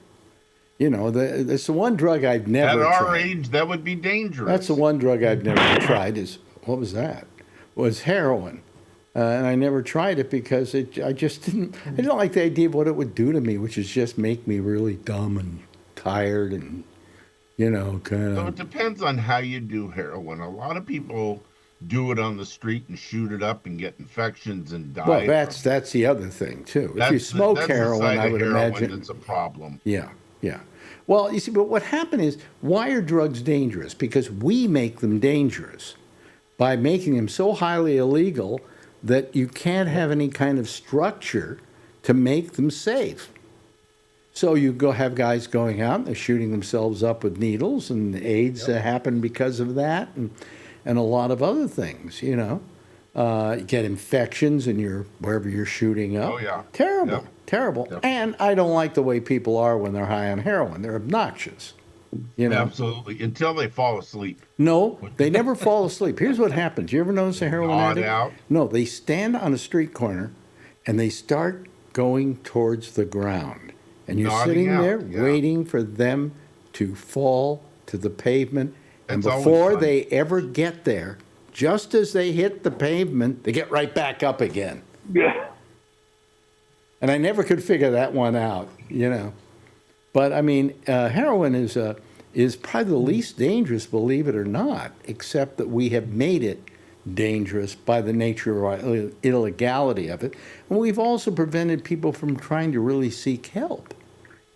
You know, it's the one drug I've At never our tried. age, that would be dangerous. That's the one drug I've never tried is, what was that? Was heroin. And I never tried it because I didn't like the idea of what it would do to me, which is just make me really dumb and tired and, you know, kind So it of. depends on how you do heroin. A lot of people do it on the street and shoot it up and get infections and die. Well, that's the other thing, too. If you smoke that's the heroin, side I of would heroin imagine. that's a problem. Yeah, yeah. Well, you see, but what happened is, why are drugs dangerous? Because we make them dangerous by making them so highly illegal that you can't have any kind of structure to make them safe. So you go have guys going out and they're shooting themselves up with needles, and AIDS happen because of that, and a lot of other things. You know, you get infections in wherever you're shooting up. Oh, yeah. Terrible, Yep. terrible. Yep. And I don't like the way people are when they're high on heroin. They're obnoxious. You know. Absolutely. Until they fall asleep. No, they never fall asleep. Here's what happens. You ever notice a heroin Nod addict? out. No, they stand on a street corner and they start going towards the ground. And you're Nodding sitting out, there yeah. waiting for them to fall to the pavement. And That's always before fun. they ever get there, just as they hit the pavement, they get right back up again. Yeah. And I never could figure that one out, you know. But I mean, heroin is probably the least dangerous, believe it or not, except that we have made it dangerous by the nature of our illegality of it. And we've also prevented people from trying to really seek help.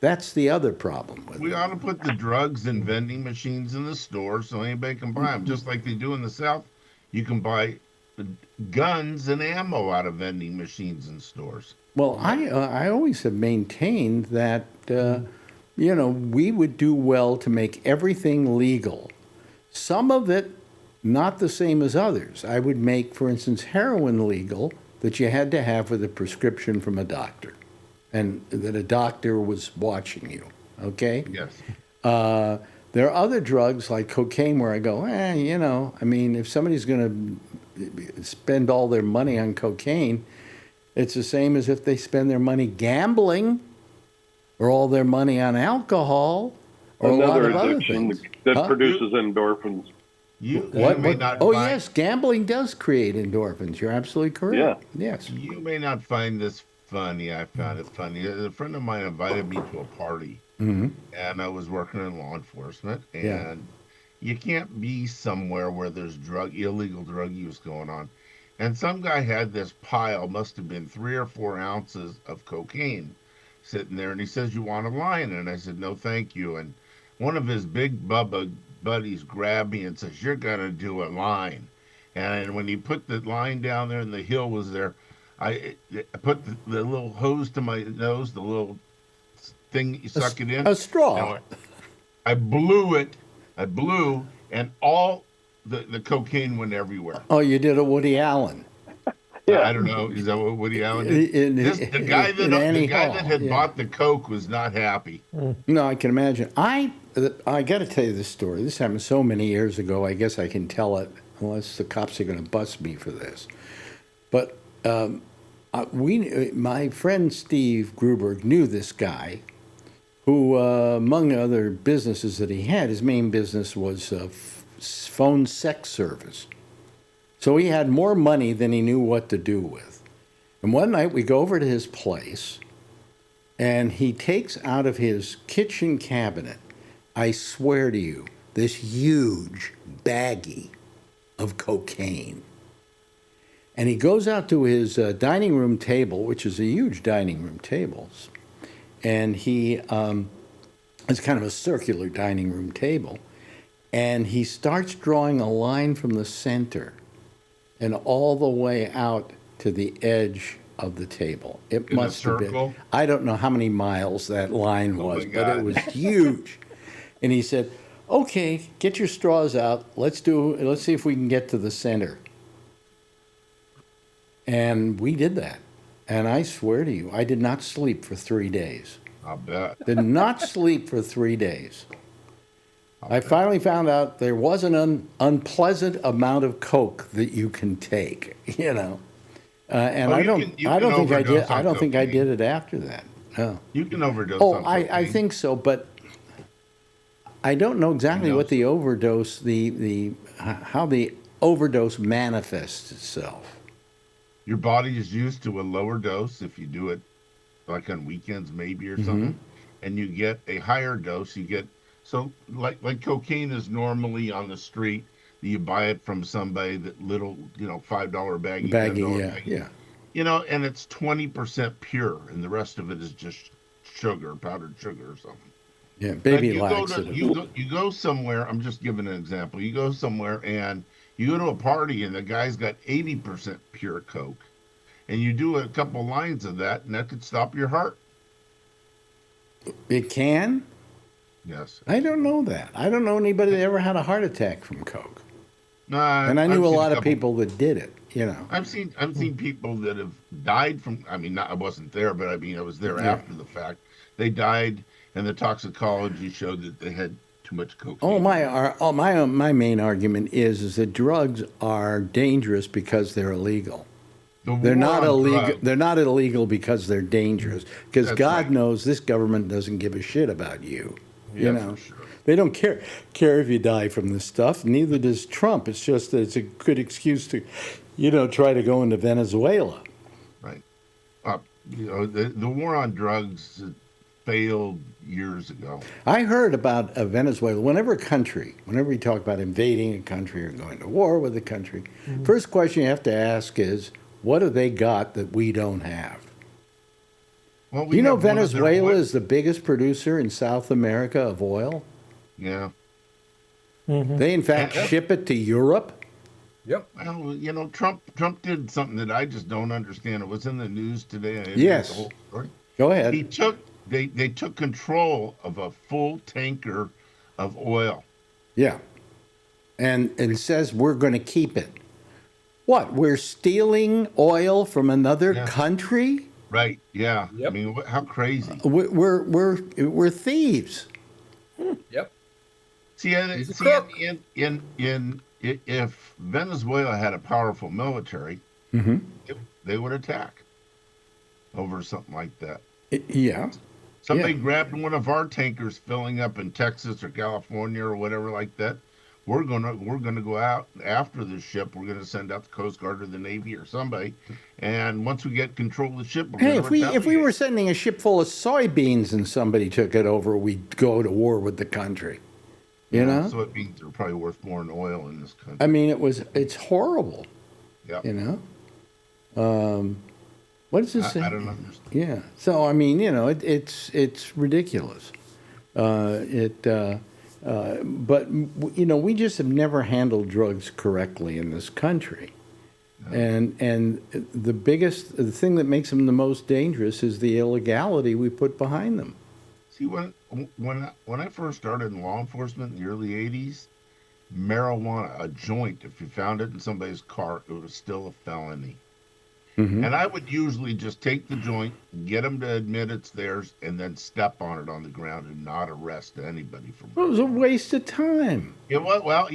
That's the other problem with We it. ought to put the drugs in vending machines in the store so anybody can buy them, just like they do in the South. You can buy guns and ammo out of vending machines in stores. Well, I always have maintained that, you know, we would do well to make everything legal. Some of it not the same as others. I would make, for instance, heroin legal that you had to have with a prescription from a doctor and that a doctor was watching you, okay? Yes. There are other drugs like cocaine where I go, you know, I mean, if somebody's going to spend all their money on cocaine, it's the same as if they spend their money gambling or all their money on alcohol or Another a lot of addiction other things. that Huh? produces endorphins. You What? may not Oh, find, yes, gambling does create endorphins. You're absolutely correct. Yes. You may not find this funny. I found it funny. A friend of mine invited me to a party, and I was working in law enforcement, and Yeah. you can't be somewhere where there's illegal drug use going on. And some guy had this pile, must have been 3 or 4 ounces of cocaine sitting there, and he says, "You want a line?" And I said, "No, thank you." And one of his big Bubba buddies grabbed me and says, "You're gonna do a line." And when he put the line down there and the hill was there, I put the little hose to my nose, the little thing you suck it in. A straw. And I blew it. And all the cocaine went everywhere. Oh, you did a Woody Allen. I don't know. Is that what Woody Allen did? The guy that had bought the coke was not happy. No, I can imagine. I got to tell you this story. This happened so many years ago. I guess I can tell it unless the cops are going to bust me for this. But my friend Steve Gruberg knew this guy, who, among other businesses that he had, his main business was phone sex service. So he had more money than he knew what to do with. And one night we go over to his place, and he takes out of his kitchen cabinet, I swear to you, this huge baggie of cocaine. And he goes out to his dining room table, which is a huge dining room table, and he it's kind of a circular dining room table, and he starts drawing a line from the center and all the way out to the edge of the table. It In a must have circle? been, I don't know how many miles that line Oh, was, my but God. it was huge. And he said, "Okay, get your straws out. Let's see if we can get to the center." And we did that. And I swear to you, I did not sleep for 3 days. I'll bet. Did not sleep for 3 days. I finally found out there was an unpleasant amount of coke that you can take, you know. And Oh, I you don't can- you I don't can think I did overdose on I don't think I cocaine. did it after that. Oh, You can overdose oh, on I cocaine. think so, but I don't know exactly what the overdose, how the overdose manifests itself. Your body is used to a lower dose if you do it like on weekends maybe or something, and you get a higher dose. You get so like cocaine is normally on the street. You buy it from somebody that little $5 baggie, $10 Yeah, baggie, yeah. and it's 20% pure, and the rest of it is just sugar, powdered sugar or something. Yeah, But baby you go to laxative. you go somewhere. I'm just giving an example. You go somewhere and you go to a party and the guy's got 80% pure coke, and you do a couple lines of that, and that could stop your heart. It can? Yes. I don't know that. I don't know anybody that ever had a heart attack from coke. And I I've knew a seen lot of couple- people that did it, I've seen people that have died from. I mean, I wasn't there, but I mean, I was there Yeah. after the fact. They died, and the toxicology showed that they had too much cocaine. Oh, my main argument is that drugs are dangerous because they're illegal. They're not illegal. They're not illegal because they're dangerous. Because That's God right. knows this government doesn't give a shit about you. Yeah, You know, for sure. they don't care if you die from this stuff. Neither does Trump. It's just that it's a good excuse to, try to go into Venezuela. Right. The war on drugs failed years ago. I heard about Venezuela. Whenever you talk about invading a country or going to war with a country, first question you have to ask is, what have they got that we don't have? Well, Do you know have one of their Venezuela oil- is the biggest producer in South America of oil? Yeah. They, in fact, Yeah. ship it to Europe. Yep. Well, Trump did something that I just don't understand. It was in the news today. I didn't Yes. get the whole story. Go ahead. They took control of a full tanker of oil. Yeah. And it says we're going to keep it. What? We're stealing oil from another Yeah. country? Right. Yeah. Yep. I mean, how crazy. We're thieves. Yep. See, He's a crook. if Venezuela had a powerful military, they would attack over something like that. Yeah. Somebody Yeah. grabbed one of our tankers filling up in Texas or California or whatever like that. We're gonna go out after the ship. We're gonna send out the Coast Guard or the Navy or somebody, and once we get control of the ship, we're Hey, gonna if we retaliate. were sending a ship full of soybeans and somebody took it over, we'd go to war with the country. You know? soybeans are probably worth more than oil in this country. I mean, it's horrible. Yeah, What does this say? I don't understand. Yeah. So I mean, it's ridiculous. But we just have never handled drugs correctly in this country, and the thing that makes them the most dangerous is the illegality we put behind them. See, when I first started in law enforcement in the early '80s, marijuana, a joint, if you found it in somebody's car, it was still a felony. And I would usually just take the joint, get them to admit it's theirs, and then step on it on the ground and not arrest anybody for It was a waste of time. it. Well,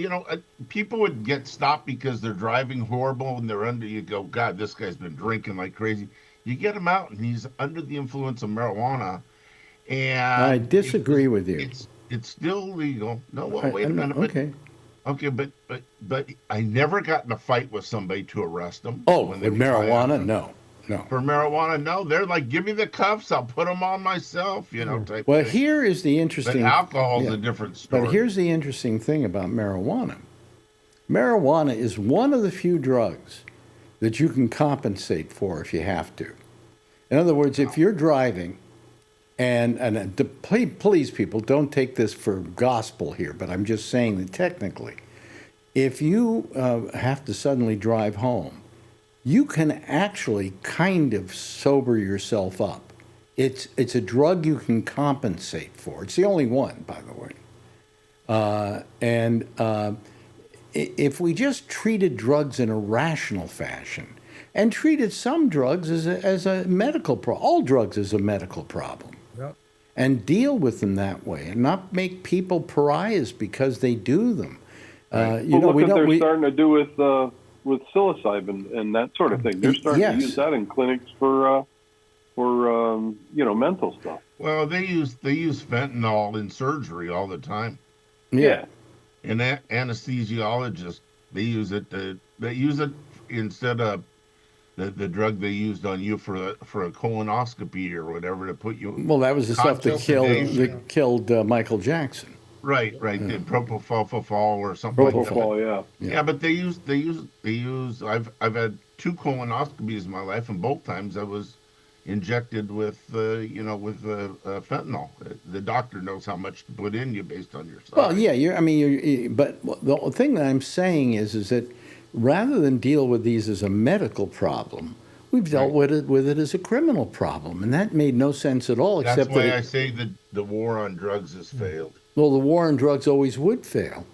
people would get stopped because they're driving horrible and they're under. You go, God, this guy's been drinking like crazy. You get him out and he's under the influence of marijuana. And I disagree with you. It's still legal. No, well, wait a minute. Okay. Okay, but I never got in a fight with somebody to arrest them. Oh, when they with would try marijuana? out. No. For marijuana, no. They're like, give me the cuffs, I'll put them on myself, type Well, thing. here is the But interesting. alcohol's yeah. a different story. But here's the interesting thing about marijuana. Marijuana is one of the few drugs that you can compensate for if you have to. In other words, if you're driving, please, people, don't take this for gospel here, but I'm just saying that technically, if you have to suddenly drive home, you can actually kind of sober yourself up. It's a drug you can compensate for. It's the only one, by the way. If we just treated drugs in a rational fashion and treated some drugs as a medical problem, all drugs as a medical problem, Yep. and deal with them that way and not make people pariahs because they do them. Look what they're starting to do with psilocybin and that sort of thing. They're starting Yes. to use that in clinics for mental stuff. Well, they use fentanyl in surgery all the time. Yeah. And anesthesiologists, they use it instead of the drug they used on you for a colonoscopy or whatever to put you. Well, that was the stuff that sedation. killed Michael Jackson. Right. The propofol or something like that. Propofol, Yeah, but they use. I've had 2 colonoscopies in my life, and both times I was injected with fentanyl. The doctor knows how much to put in you based on your size. Well, yeah, but the thing that I'm saying is that rather than deal with these as a medical problem, we've dealt with it as a criminal problem, and that made no sense at all. That's Except why that I say that the war on drugs has failed. well, the war on drugs always would fail,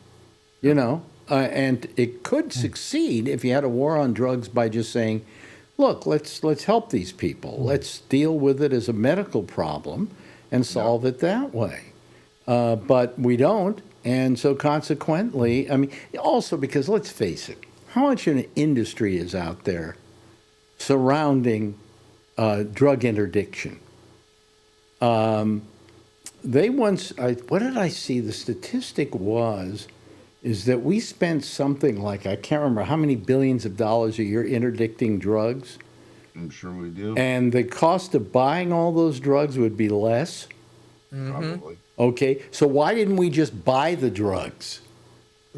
and it could succeed if you had a war on drugs by just saying, look, let's help these people. Let's deal with it as a medical problem and solve it that way. But we don't, and so consequently, also because let's face it, how much an industry is out there surrounding drug interdiction? What did I see? The statistic is that we spent something like, I can't remember how many billions of dollars a year interdicting drugs. I'm sure we do. And the cost of buying all those drugs would be less. Probably. Okay, so why didn't we just buy the drugs?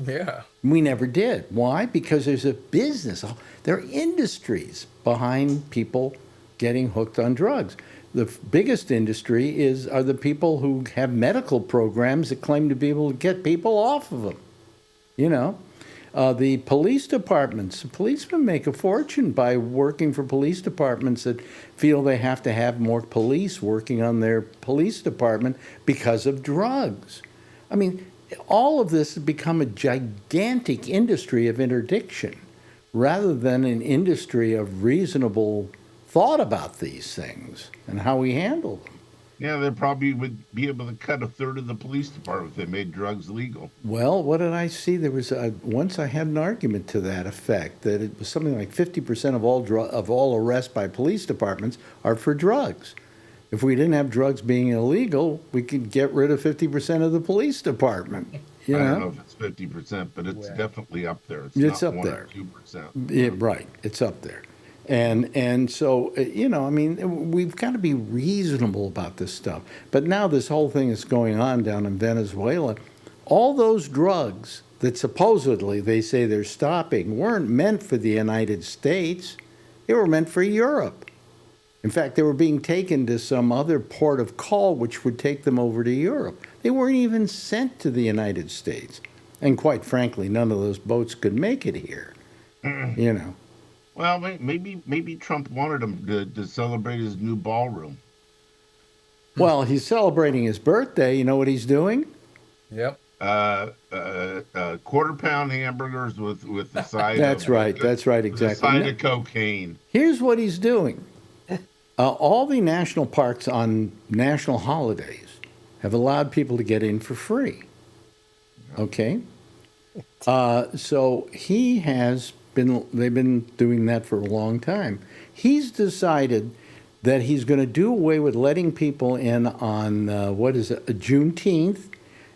Yeah. We never did. Why? Because there's a business. There are industries behind people getting hooked on drugs. The biggest industry are the people who have medical programs that claim to be able to get people off of them. The police departments, policemen make a fortune by working for police departments that feel they have to have more police working on their police department because of drugs. All of this has become a gigantic industry of interdiction rather than an industry of reasonable thought about these things and how we handle them. Yeah, they probably would be able to cut 1/3 of the police department if they made drugs legal. Well, what did I see? There was once I had an argument to that effect, that it was something like 50% of all arrests by police departments are for drugs. If we didn't have drugs being illegal, we could get rid of 50% of the police department. I don't know if it's 50%, but it's definitely up there. It's not up 1 there. or 2%. Yeah, right. It's up there. And so, we've got to be reasonable about this stuff. But now this whole thing is going on down in Venezuela. All those drugs that supposedly they say they're stopping weren't meant for the United States. They were meant for Europe. In fact, they were being taken to some other port of call which would take them over to Europe. They weren't even sent to the United States. And quite frankly, none of those boats could make it here. Well, maybe Trump wanted him to celebrate his new ballroom. Well, he's celebrating his birthday. You know what he's doing? Yep. 1/4-pound hamburgers with the side. That's right, exactly. The side of cocaine. Here's what he's doing. All the national parks on national holidays have allowed people to get in for free. Okay? So they've been doing that for a long time. He's decided that he's going to do away with letting people in on, Juneteenth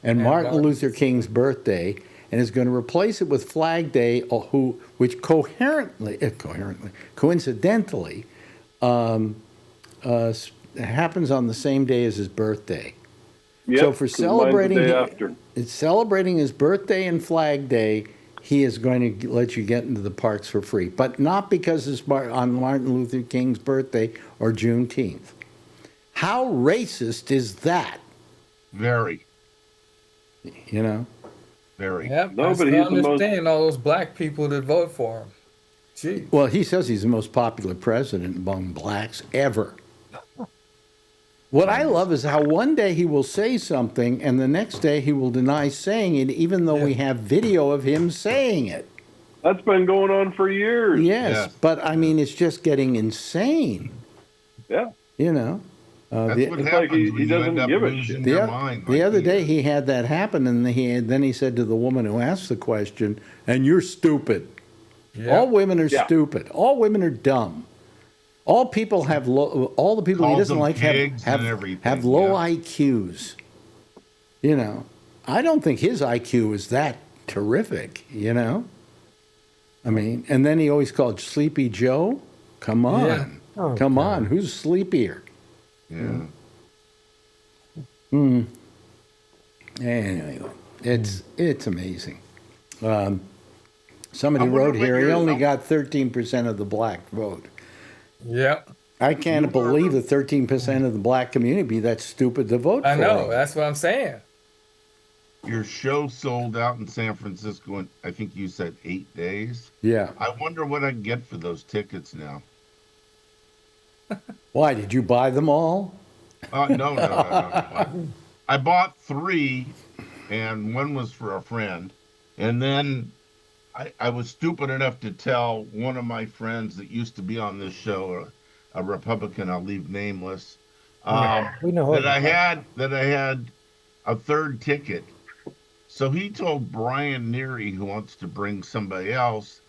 and Martin Luther King's birthday, and is going to replace it with Flag Day, which coincidentally, happens on the same day as his birthday. Yep, so for celebrating it's celebrating his birthday and Flag Day, he is going to let you get into the parks for free, but not because it's on Martin Luther King's birthday or Juneteenth. How racist is that? Very. Very. Yep. No, I but still he's the most- understand all those black people that vote for him. Gee. Well, he says he's the most popular president among blacks ever. What I love is how one day he will say something and the next day he will deny saying it, even though we have video of him saying it. That's been going on for years. Yes, but it's just getting insane. Yeah. That's what happens like he when you doesn't end up give a losing shit. your mind. The other day he had that happen, and then he said to the woman who asked the question, "And you're stupid. Yeah. All women are Yeah. stupid. All women are dumb." All people have low. All the people he Calls doesn't them like pigs and everything, have low yeah. IQs. You know, I don't think his IQ is that terrific. You know, I mean, and then he always called Sleepy Joe. Come on, Yeah. Oh, come God. on, who's sleepier? Yeah. Anyway, it's amazing. Somebody I wonder wrote what here he your- only got 13% of the black vote. Yep. I can't believe the 13% of the black community be that stupid to vote I for know. him. That's what I'm saying. Your show sold out in San Francisco in, I think you said 8 days. Yeah. I wonder what I can get for those tickets now. Why did you buy them all? No. I bought 3, and one was for a friend. And then I was stupid enough to tell one of my friends that used to be on this show, a Republican, I'll leave nameless, We know who that I had a third ticket. So he told Brian Neary, who wants to bring somebody else,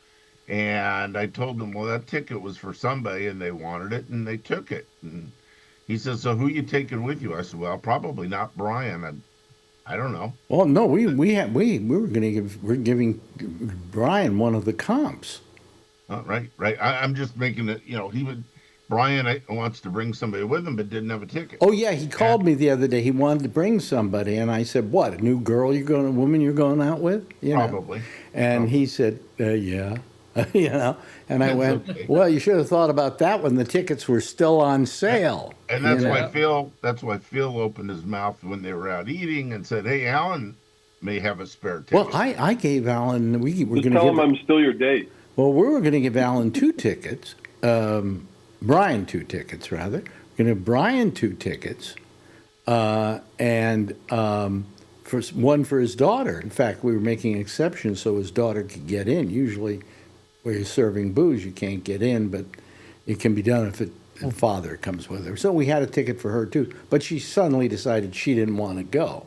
and I told him, well, that ticket was for somebody, and they wanted it, and they took it. And he says, so who you taking with you? I said, well, probably not Brian. I don't know. Well, no, we're giving Brian one of the comps. Right. I'm just making it, Brian wants to bring somebody with him, but didn't have a ticket. Oh yeah, he called me the other day. He wanted to bring somebody, and I said, "What? A new girl a woman you're going out with?" You know? Probably. And he said, "Yeah." You know, and I That's went, okay. "Well, you should have thought about that when the tickets were still on sale." And that's you know? why Phil opened his mouth when they were out eating and said, "Hey, Alan may have a spare ticket." Well, I gave Alan. We were Just going to tell give. him I'm still your date. Well, we were going to give Alan 2 tickets. Brian 2 tickets, rather. We're going to give Brian 2 tickets, and for one for his daughter. In fact, we were making exceptions so his daughter could get in. Usually, where you're serving booze, you can't get in, but it can be done if the father comes with her. So we had a ticket for her too, but she suddenly decided she didn't want to go.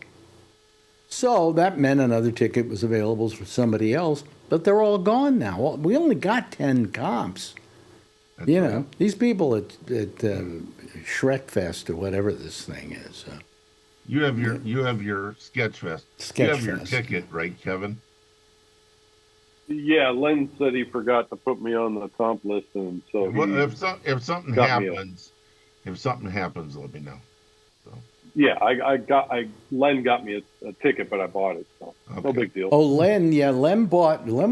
So that meant another ticket was available for somebody else, but they're all gone now. Well, we only got 10 comps. That's You right. know, these people at Shrekfest or whatever this thing is. You have your Sketch Fest. You have your Sketchfest. ticket, right, Kevin? Yeah, Len said he forgot to put me on the comp list, and so Well, he, if something got me a- happens, let me know. yeah, Len got me a ticket, but I bought it, so no Okay. big deal. Oh, Len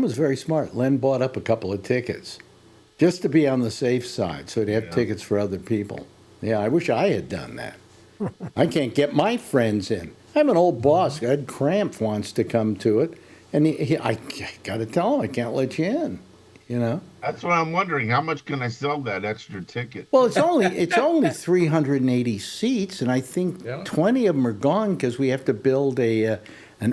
was very smart. Len bought up a couple of tickets just to be on the safe side, so to have Yeah. tickets for other people. Yeah, I wish I had done that. I can't get my friends in. I have an old boss, Ed Cramp, wants to come to it, and I got to tell him I can't let you in. You know. That's what I'm wondering. How much can I sell that extra ticket? Well, it's only 380 seats, and I think Yeah. 20 of them are gone because we have to build an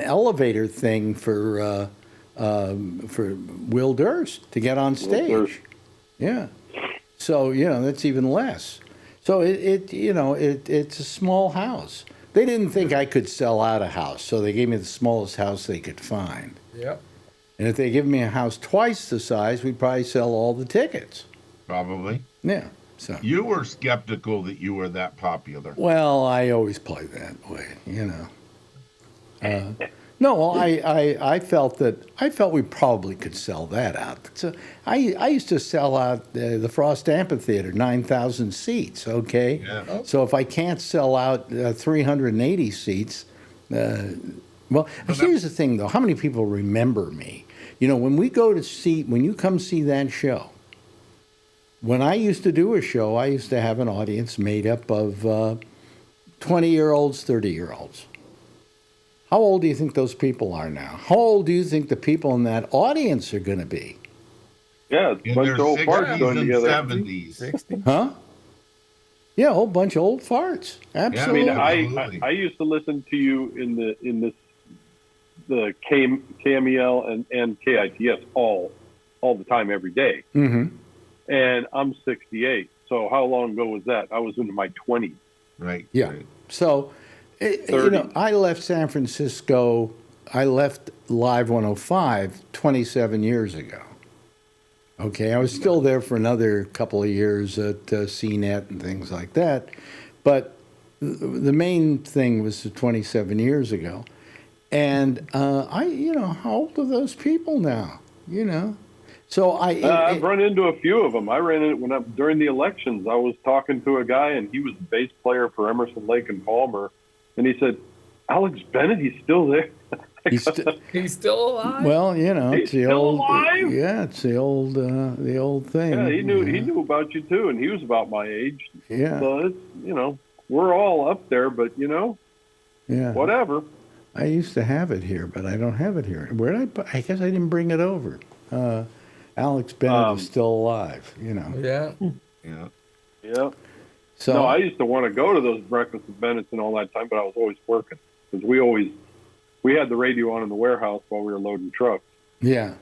elevator thing for Will Durst to get on Durst. stage. Yeah, so that's even less. So it's a small house. They didn't think I could sell out a house, so they gave me the smallest house they could find. Yep. And if they give me a house twice the size, we'd probably sell all the tickets. Probably. Yeah. So. You were skeptical that you were that popular. Well, I always play that way, No, well, I felt we probably could sell that out. So I used to sell out the Frost Amphitheater, 9,000 seats. Okay, Yeah. so if I can't sell out 380 seats, well, here's the thing though: how many people remember me? When you come see that show. When I used to do a show, I used to have an audience made up of 20-year-olds, 30-year-olds. How old do you think those people are now? How old do you think the people in that audience are going to be? Yeah, it's a In bunch their of old 60s farts going and together. 70s. 60. Huh? Yeah, a whole bunch of old farts. I Absolutely. mean, Absolutely. I used to listen to you in the KMEL and KITS all the time every day. Mm-hmm. And I'm 68. So how long ago was that? I was into my 20s. Right. Yeah. Right. So, 30. I left San Francisco. I left Live 105 27 years ago. Okay, I was still there for another couple of years at CNET and things like that, but the main thing was 27 years ago, and how old are those people now? So I've run into a few of them. I ran into during the elections. I was talking to a guy, and he was the bass player for Emerson, Lake and Palmer, and he said, "Alex Bennett, he's still there." he's He's still alive. well, it's the still old, alive? yeah, it's the old thing. Yeah, he knew about you too, and he was about my age. Yeah. So it's we're all up there, but Yeah. whatever. I used to have it here, but I don't have it here. Where did I guess I didn't bring it over. Alex Bennett is still alive, Yeah. Yeah. Yeah. So No, I used to want to go to those breakfasts with Bennett's and all that time, but I was always working because we had the radio on in the warehouse while we were loading trucks yeah.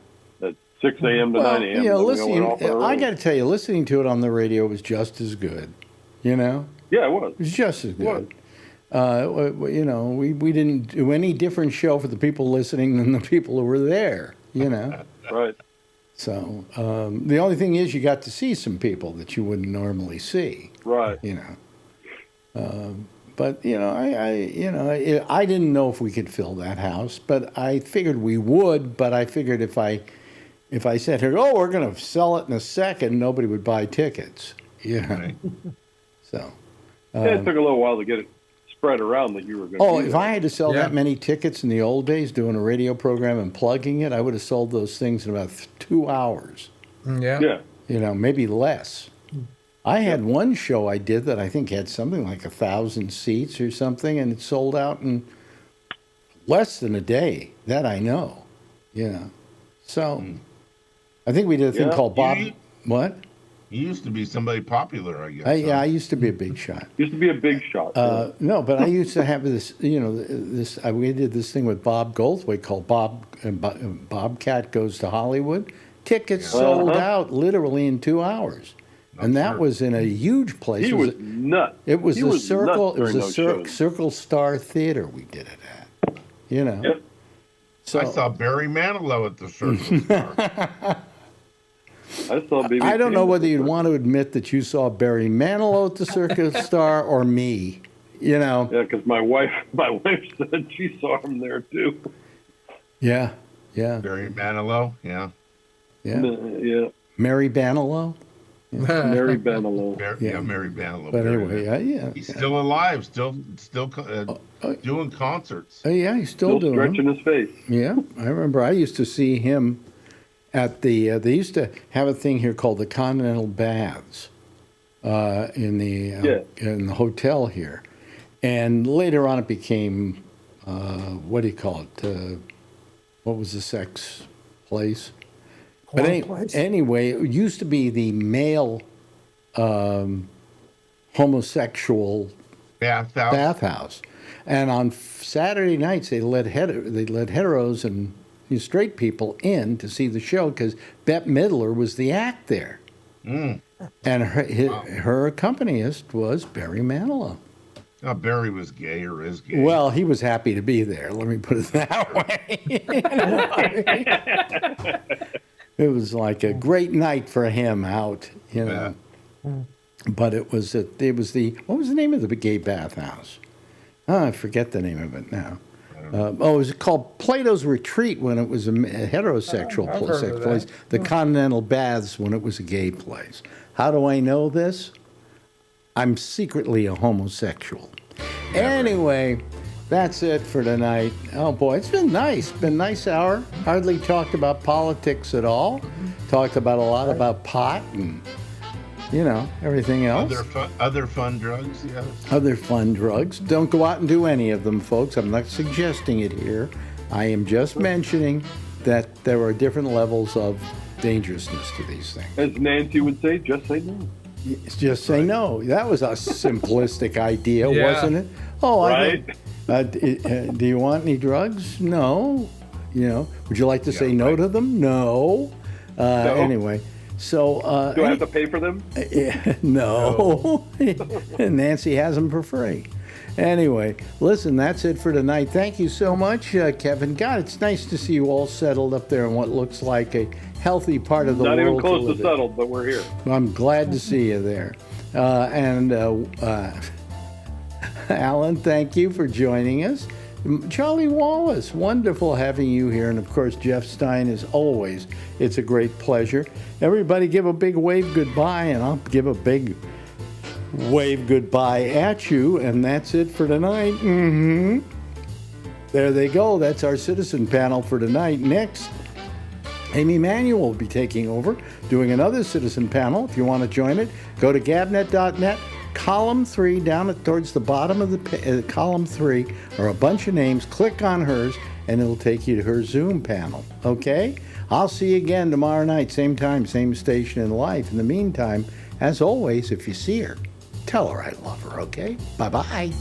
at 6 a.m. to 9 a.m. I got to tell you, listening to it on the radio was just as good. Yeah, it was. It was just as What? good. We didn't do any different show for the people listening than the people who were there. Right. So the only thing is, you got to see some people that you wouldn't normally see. Right. But I didn't know if we could fill that house, but I figured we would. But I figured if I said here, oh, we're going to sell it in a second, nobody would buy tickets. Right. So. It took a little while to get it spread around that you were going to. Oh, if I had to sell that many tickets in the old days, doing a radio program and plugging it, I would have sold those things in about 2 hours. Yeah. Yeah. Maybe less. I had one show I did that I think had something like 1,000 seats or something, and it sold out in less than a day. That I know. So I think we did a thing called Bob. What? You used to be somebody popular, I guess. Yeah, I used to be a big shot. Used to be a big shot. No, but I used to have this, we did this thing with Bob Goldthwait called Bobcat Goes to Hollywood. Tickets sold out literally in 2 hours. And that was in a huge place. He was nuts. It was He the was Circle. nuts It was during the those shows. Circle Star Theater. We did it at. Yep. So I saw Barry Manilow at the Circle Star. I saw BB I don't know King. whether you'd want to admit that you saw Barry Manilow at the Circle Star or me. Yeah, because my wife said she saw him there too. Yeah. Barry Manilow, yeah. Yeah. Mary Banilow. Mary Benilow. Mary Manilow. But anyway, He's still alive, still doing concerts. Yeah, he's still Still doing stretching them. his face. Yeah, I remember I used to see him at the, they used to have a thing here called the Continental Baths in the hotel here. And later on it became, what do you call it? What was the sex place? But anyway, it used to be the male homosexual bathhouse. And on Saturday nights, they let heteros and straight people in to see the show because Bette Midler was the act there. And her accompanist was Barry Manilow. Oh, Barry was gay or is gay. Well, he was happy to be there. Let me put it that way. It was like a great night for him out, But it was what was the name of the gay bathhouse? Oh, I forget the name of it now. It was called Plato's Retreat when it was a heterosexual place. The Continental Baths when it was a gay place. How do I know this? I'm secretly a homosexual. Anyway, that's it for tonight. Oh boy, it's been nice. Been a nice hour. Hardly talked about politics at all. Talked about a lot about pot and everything else. Other fun drugs, yes. Other fun drugs. Don't go out and do any of them, folks. I'm not suggesting it here. I am just mentioning that there are different levels of dangerousness to these things. As Nancy would say, just say no. Just say no. That was a simplistic idea, wasn't it? Oh, right. Do you want any drugs? No. Would you like to say no to them? No. Anyway. So, do I have to pay for them? No. Nancy has them for free. Anyway, listen, that's it for tonight. Thank you so much, Kevin. God, it's nice to see you all settled up there in what looks like a healthy part of the Not world. even close to live in. settled, but we're here. I'm glad to see you there. Alan, thank you for joining us. Charlie Wallace, wonderful having you here. And of course, Jeff Stein, as always, it's a great pleasure. Everybody give a big wave goodbye, and I'll give a big wave goodbye at you. And that's it for tonight. There they go. That's our citizen panel for tonight. Next, Amy Manuel will be taking over, doing another citizen panel. If you want to join it, go to gabnet.net. Column 3, down towards the bottom of the column 3, are a bunch of names. Click on hers, and it'll take you to her Zoom panel. Okay? I'll see you again tomorrow night, same time, same station in life. In the meantime, as always, if you see her, tell her I love her, okay? Bye-bye.